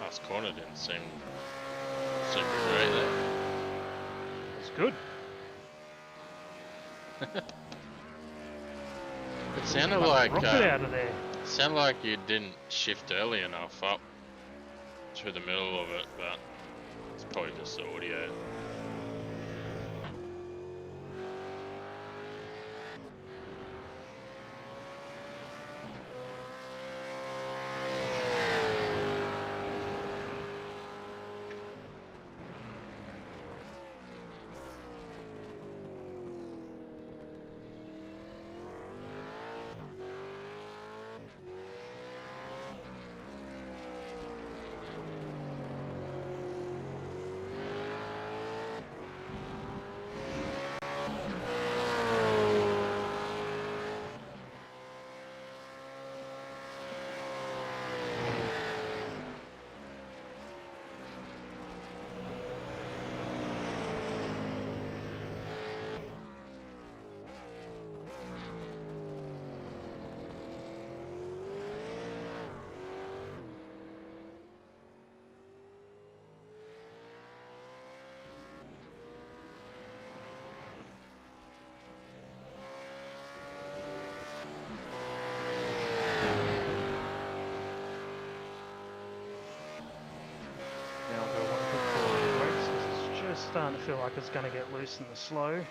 Last corner didn't seem super great there. That's good. It sounded Fucking like rocket out of there. sounded like you didn't shift early enough up through the middle of it, but it's probably just the audio. Now I'll go one quick forward on the brakes because it's just starting to feel like it's going to get loose in the slow.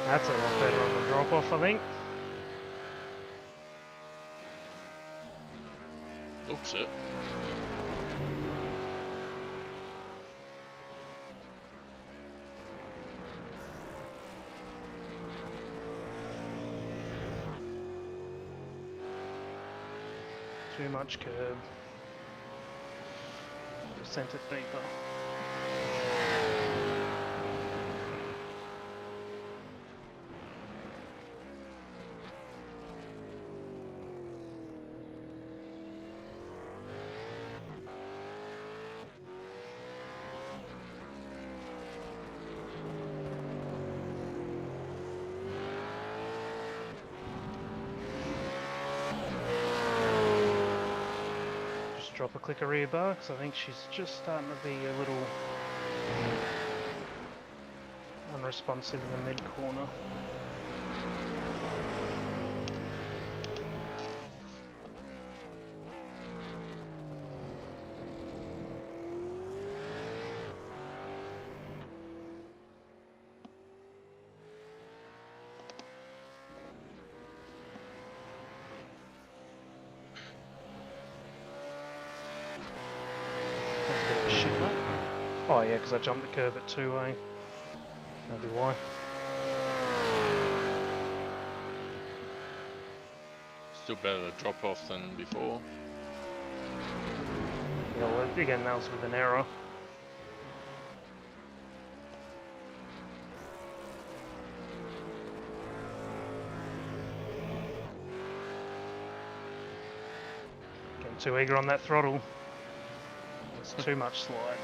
That's a lot better on the drop off, I think. Looks it. Too much curb. Just sent it deeper. Drop a click of rear bar because I think she's just starting to be a little unresponsive in the mid corner. Oh yeah, because I jumped the curb at 2A. That'd be why. Still better to drop off than before. Yeah, well, again, that was with an error. Getting too eager on that throttle. There's too much slide.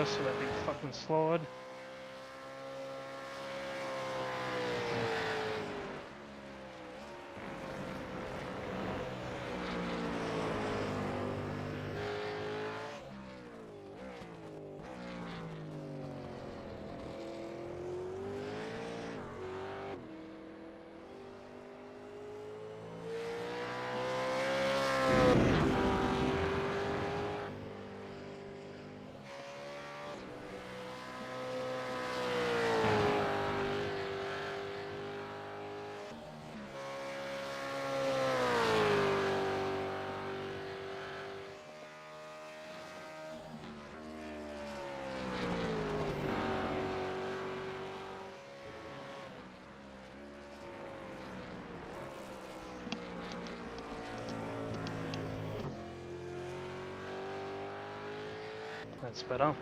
So that big fucking slide. That's better.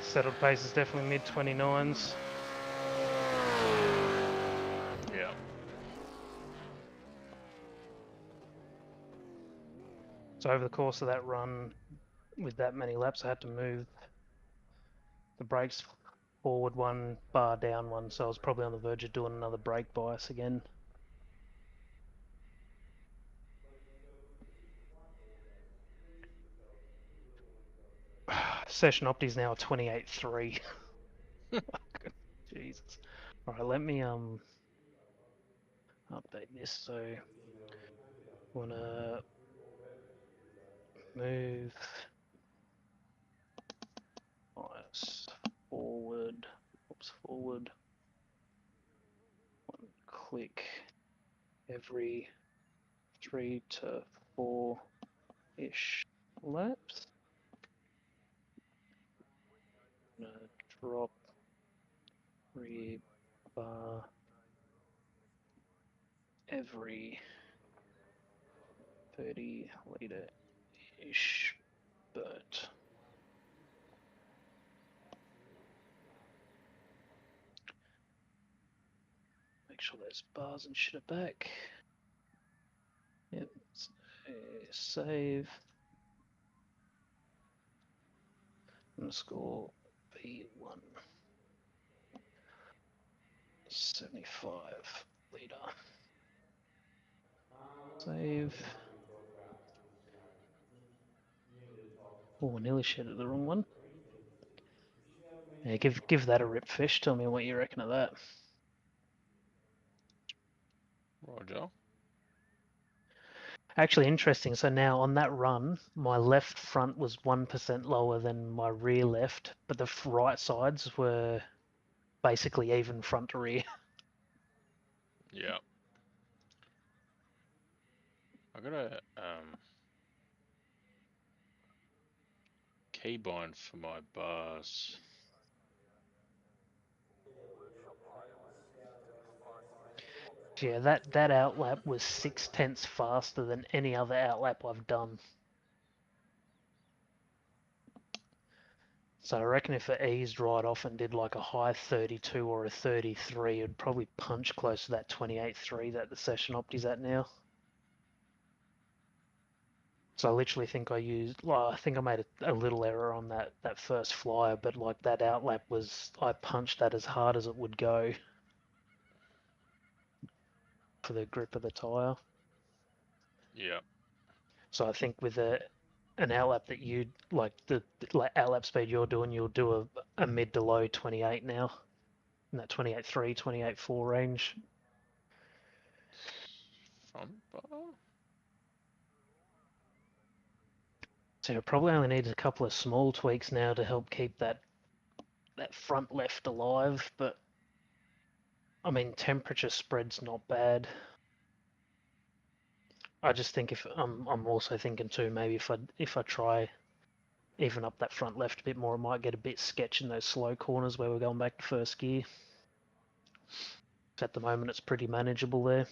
Settled pace is definitely mid 29s. Yeah. So over the course of that run, with that many laps, I had to move the brakes forward one, bar down one, so I was probably on the verge of doing another brake bias again. Session Opti's now 28.3. Jesus. Alright, let me update this. So wanna move bias forward. Oops, forward. One click every 3 to 4-ish laps. Gonna drop rear bar every 30 litre-ish burnt. Make sure those bars and shit are back. Yep, save. Underscore B1. 75 litre. Save. Oh, I nearly shared the wrong one. Yeah, give that a rip, fish. Tell me what you reckon of that. Roger. Actually interesting. So now on that run, my left front was 1% lower than my rear left, but the right sides were basically even front to rear. Yeah. I got a keybind for my bars. Yeah, that outlap was 6/10 faster than any other outlap I've done. So I reckon if it eased right off and did like a high 32 or a 33, it'd probably punch close to that 28.3 that the session opti's at now. So I literally think I think I made a little error on that first flyer, but like that outlap was, I punched that as hard as it would go for the grip of the tyre. Yeah. So I think with an outlap that you like the like outlap speed you're doing, you'll do a mid to low 28 now, in that 28.3, 28.4 range. Front bar? So it probably only needs a couple of small tweaks now to help keep that front left alive, but I mean temperature spread's not bad. I just think if I'm also thinking too, maybe if I try even up that front left a bit more, I might get a bit sketch in those slow corners where we're going back to first gear. At the moment it's pretty manageable there.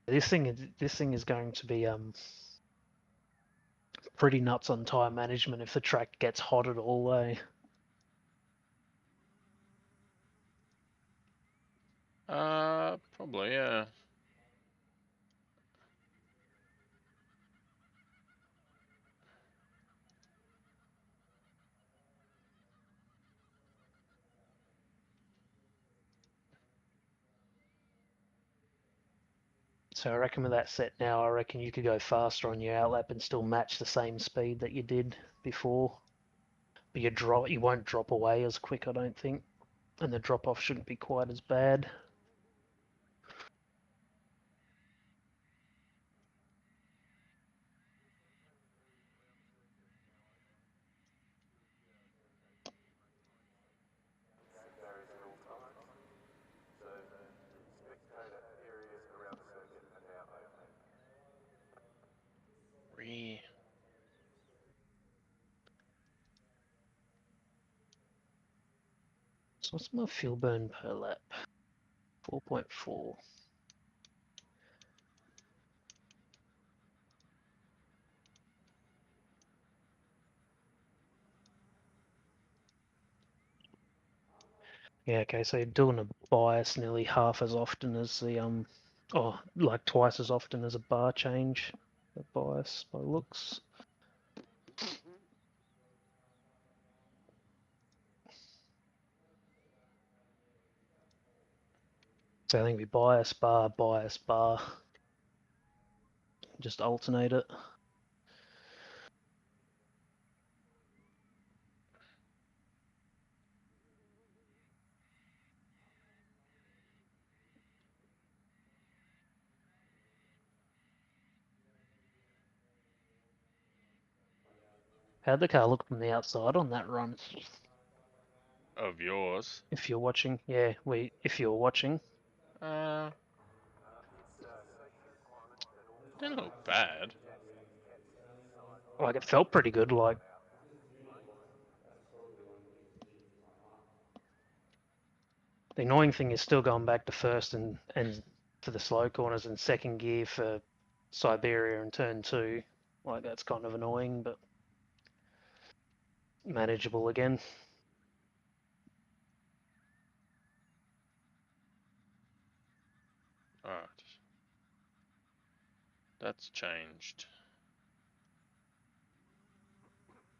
This thing is going to be pretty nuts on tyre management if the track gets hot at all, eh? Probably, yeah. So I reckon with that set now, I reckon you could go faster on your outlap and still match the same speed that you did before. But you won't drop away as quick, I don't think. And the drop off shouldn't be quite as bad. Rear. So what's my fuel burn per lap? 4.4. Yeah, okay, so you're doing a bias nearly half as often as the oh, like twice as often as a bar change. The bias by looks. So I think we bias bar, just alternate it. How'd the car look from the outside on that run? Of yours. If you're watching, yeah, if you're watching. Didn't look bad. Like, it felt pretty good, like... The annoying thing is still going back to first and for the slow corners and second gear for Siberia and turn 2. Like, that's kind of annoying, but manageable again. Alright. That's changed.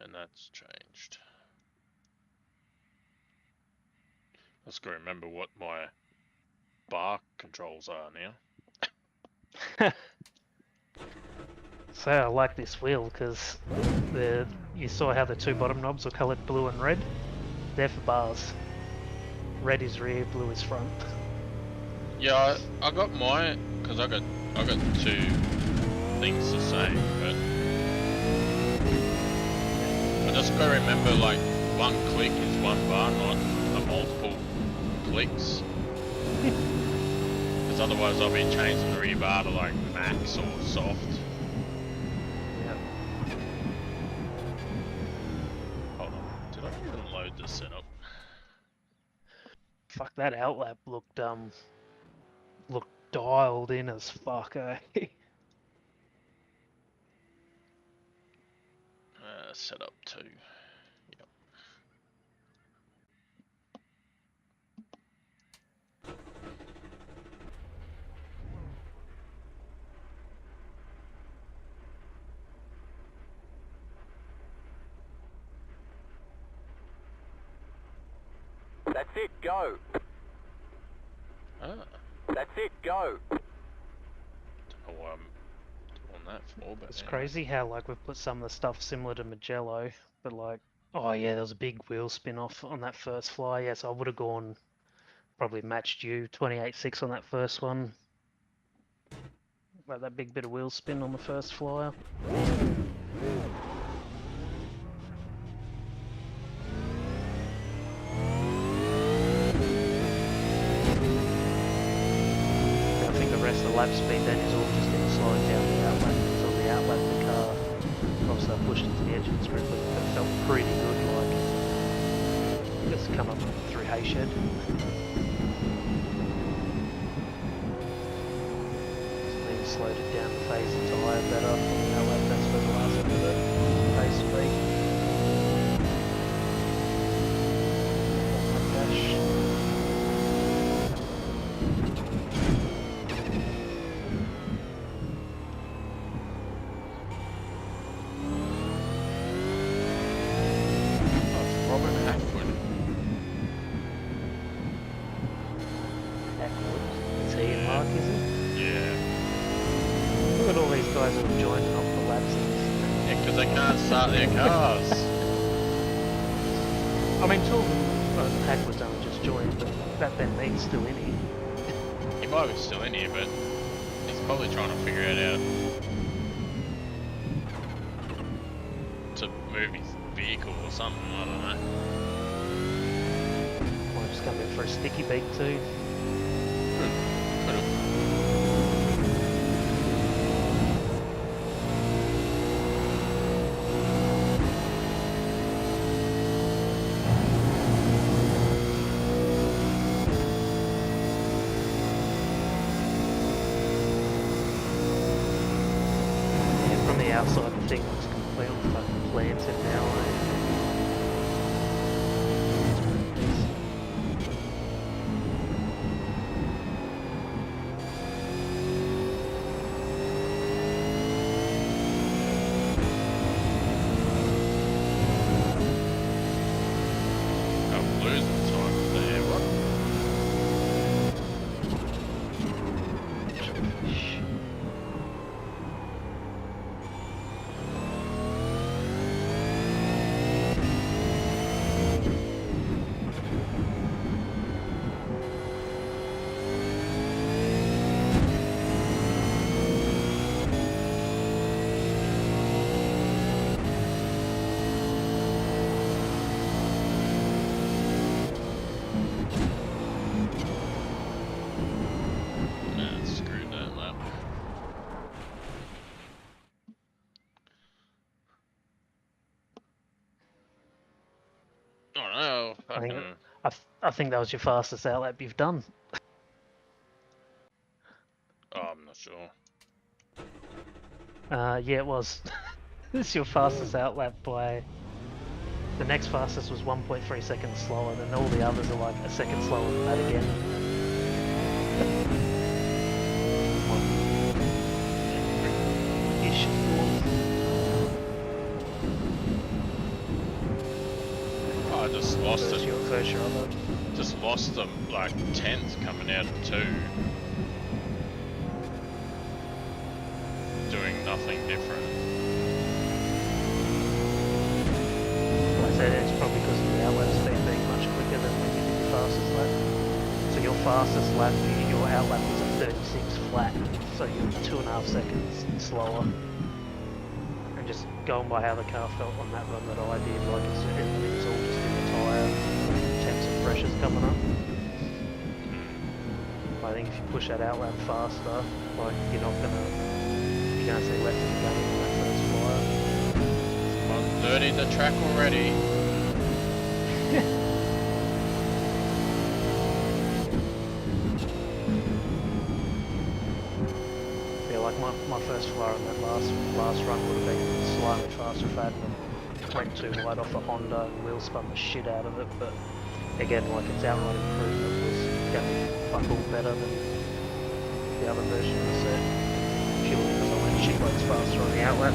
And that's changed. I just gotta remember what my bar controls are now. So I like this wheel because you saw how the 2 bottom knobs were coloured blue and red? They're for bars. Red is rear, blue is front. Yeah, I got my, cause I got 2 things the same, but I just gotta remember like 1 click is 1 bar, not a multiple clicks. Because otherwise I'll be changing the rear bar to like max or soft. Hold on, did I even load this setup? Fuck, that outlap looked dialed in as fuck, eh? Setup 2. Yep. That's it, go. Ah, That's it, go. don't know why I'm doing that for, but It's anyway. crazy how like we've put some of the stuff similar to Magello, but like, oh yeah, there was a big wheel spin off on that first fly. Yes, I would have gone probably matched you 28.6 on that first one. Like that big bit of wheel spin on the first flyer. I think the rest of the lap speed then is all just in slowing down the outlap until the outlap of the car. Obviously I pushed it to the edge of the strip, but it felt pretty good, like just come up through Hayshed. Slowed it down to phase the tyre better on the outlap, that's where the last bit of the pace will be. Oh, it's Robert Hackwood. Hackwood. It's Ian Mark, is it? Yeah. Look at all these guys that have joined off the laps. Yeah, because they can't start their cars. I mean, Hackwood's only just joined, but that Ben Mead's still in here. He might be still in here, but he's probably trying to figure it out to move his vehicle or something, I don't know. Might just come in for a sticky beak too. Could've. Yeah, from the outside the thing looks completely fucking planted now, eh? I'm losing time there, what? Oh no, I think fucking... I think that was your fastest outlap you've done. Oh, I'm not sure. Yeah, it was. This is your fastest outlap by. The next fastest was 1.3 seconds slower, then all the others are like a second slower than that again. Ish. Oh, I just lost it. First your other. Just lost them like 10th coming out of 2. Doing nothing different. I said it's probably because of the outlap speed being much quicker than when you did your fastest lap. So your fastest lap, your outlap was at 36 flat, so you're 2.5 seconds slower. And just going by how the car felt on that run that I did, like everything's all just in the tyre, temps and pressures coming up. I think if you push that outlap faster, like you're gonna see less of the game on that first flyer. I'm dirty the track already. Yeah, like my first flyer on that last run would have been slightly faster if I hadn't went too wide off a Honda and wheel spun the shit out of it, but again, like its outright improvement was going to be fuck all better than the other version of the set, purely because I went shitloads faster on the outlap.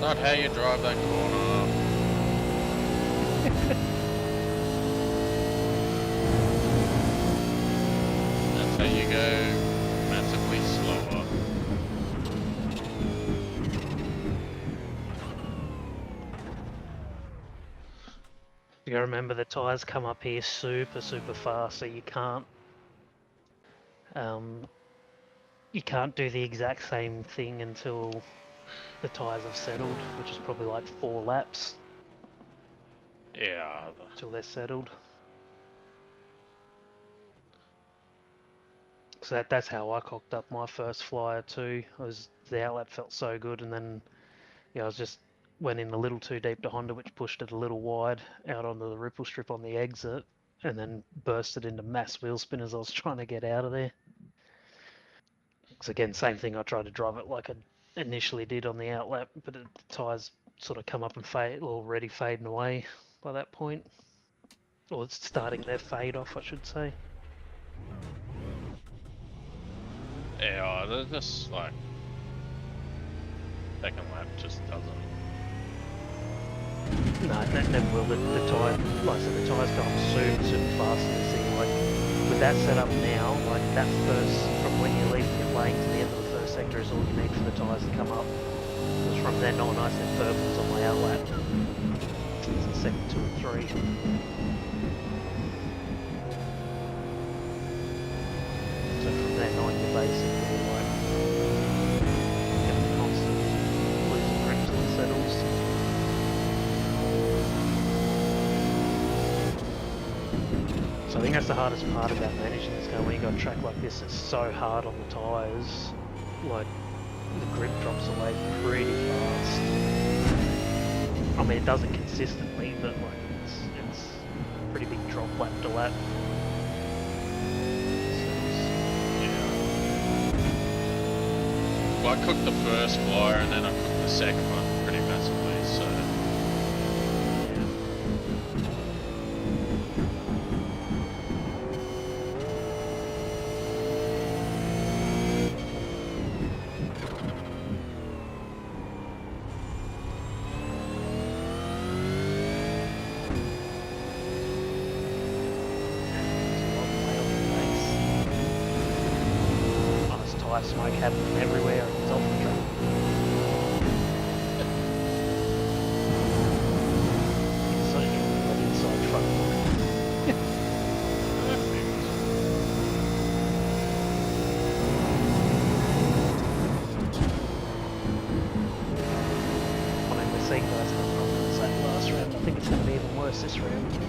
Not how you drive that corner. That's how you go massively slower. You gotta remember the tyres come up here super fast, so you can't do the exact same thing until the tyres have settled, which is probably like 4 laps Yeah. until they're settled. So that's how I cocked up my first flyer too. The outlap felt so good, and then I went in a little too deep to Honda, which pushed it a little wide out onto the ripple strip on the exit, and then bursted into mass wheel spin as I was trying to get out of there. Because again, same thing. I tried to drive it like I initially did on the outlap, but the tyres sort of come up and fade, already fading away by that point, or it's starting their fade off, I should say. Yeah, they're just like second lap just doesn't. No, that never will. The tyre, like I said, the tyres go up super fast in this thing. Like with that setup now, like that first, from when you leave pit lane to the end of the first sector is all you need for the tyres to come up. Because from then on, I said purples on my outlap. It's the second 2 and 3. So from then on, you're basically like getting constant losing grip till it settles. So I think that's the hardest part about managing this game. When you got a track like this, it's so hard on the tyres. Like the grip drops away pretty fast. I mean, it does it consistently, but like it's a pretty big drop lap to lap. Well, I cooked the first flyer and then I cooked the second one pretty massively, so... Tyre smoke happening everywhere. It was off the track. Inside front. I mean, we're seeing guys come up in the same last round. I think it's going to be even worse this round.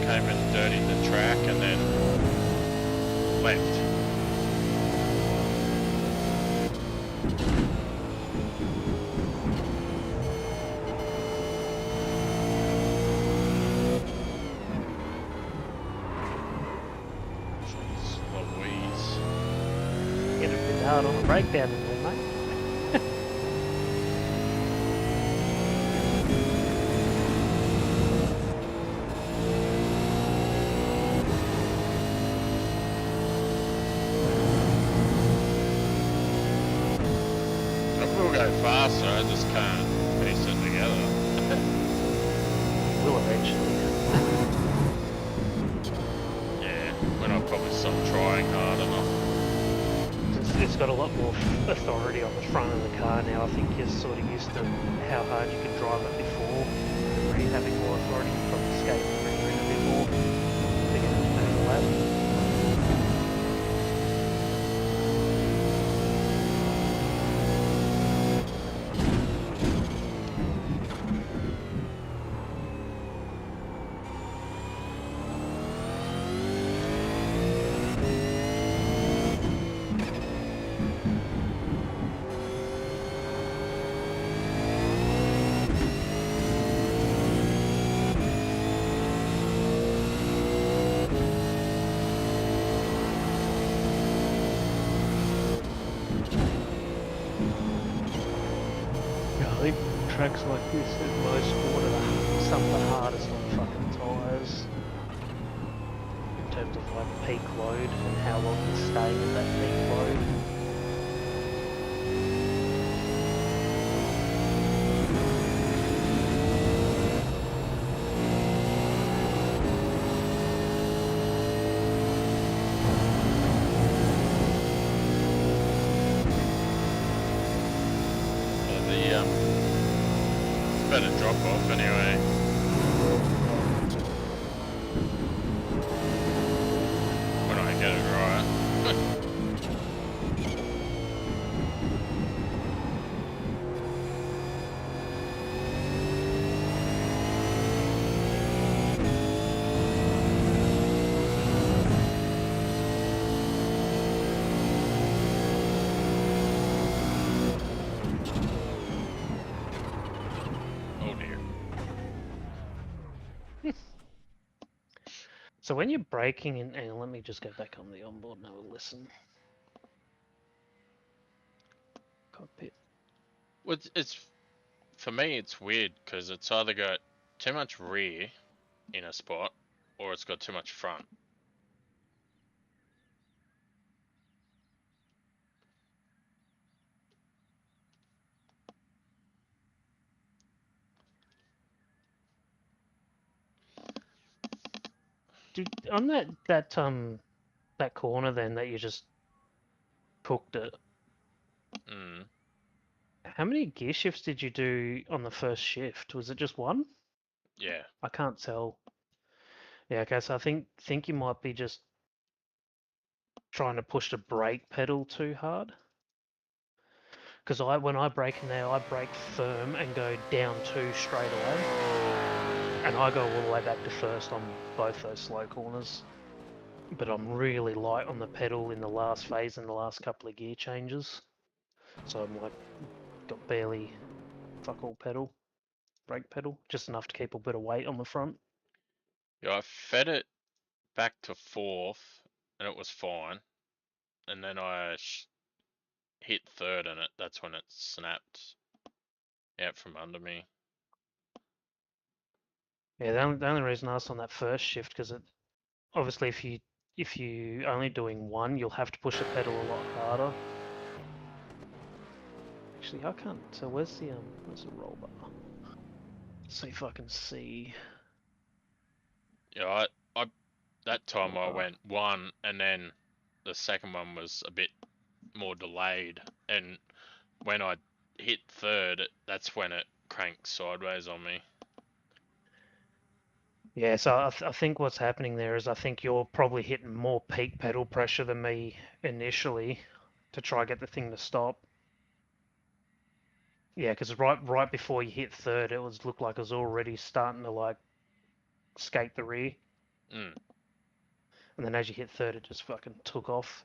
Came in dirty the track and then left. Jeez Louise. Get a bit hard on the breakdown in there, mate. Faster, I just can't piece it together. Will eventually. Yeah, when I probably stop trying hard enough. It's got a lot more authority on the front of the car now. I think you're sort of used to how hard you could drive it before. Really having more authority, you probably skate and bring in a bit more to get it to the lap. tracks like this, at most water, some of the hardest on fucking tyres. In terms of like peak load and how long you're staying at that peak load. Better drop off anyway. When I get it right. Oh dear. So when you're braking in, and let me just go back on the onboard and have a listen. Cockpit. Well, it's for me it's weird because it's either got too much rear in a spot or it's got too much front. On that corner then that you just cooked it, Mm. how many gear shifts did you do on the first shift? Was it just one? Yeah. I can't tell. Yeah, okay, so I think you might be just trying to push the brake pedal too hard. Because when I brake now, I brake firm and go down 2 straight away. And I go all the way back to first on both those slow corners. But I'm really light on the pedal in the last phase and the last couple of gear changes. So I'm like, got barely fuck all pedal, brake pedal, just enough to keep a bit of weight on the front. Yeah, I fed it back to fourth and it was fine. And then I hit third and that's when it snapped out from under me. Yeah, the only reason I was on that first shift, because it obviously if you only doing one, you'll have to push the pedal a lot harder. Actually, I can't tell. Where's the roll bar? See if I can see. Yeah, I that time I went one and then the second one was a bit more delayed, and when I hit third, that's when it cranked sideways on me. Yeah, so I think what's happening there is I think you're probably hitting more peak pedal pressure than me initially to try get the thing to stop. Yeah, because right before you hit third, it looked like it was already starting to like skate the rear. Mm. And then as you hit third, it just fucking took off.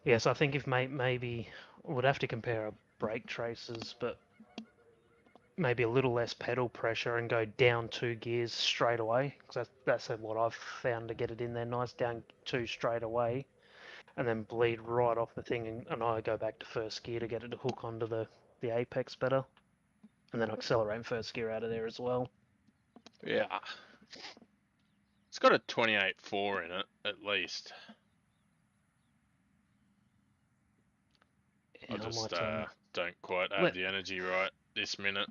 Yeah, so I think if maybe we'd have to compare our brake traces, but maybe a little less pedal pressure and go down 2 gears straight away. Because that's what I've found to get it in there nice, down 2 straight away, and then bleed right off the thing, and I go back to first gear to get it to hook onto the apex better, and then accelerate in first gear out of there as well. Yeah. It's got a 28.4 in it, at least. Yeah, I just might, don't quite have the energy right this minute.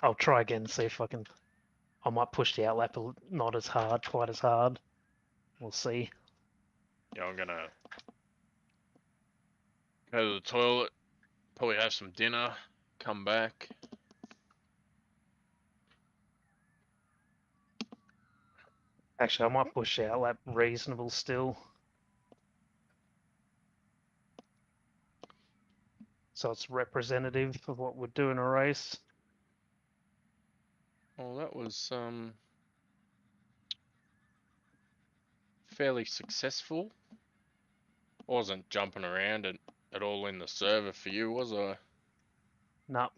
I'll try again, see if I might push the outlap not as hard, quite as hard. We'll see. Yeah, I'm gonna go to the toilet, probably have some dinner, come back. Actually, I might push the outlap reasonable still. So it's representative of what we'd do in a race. Well, that was fairly successful. Wasn't jumping around at all in the server for you, was I? No,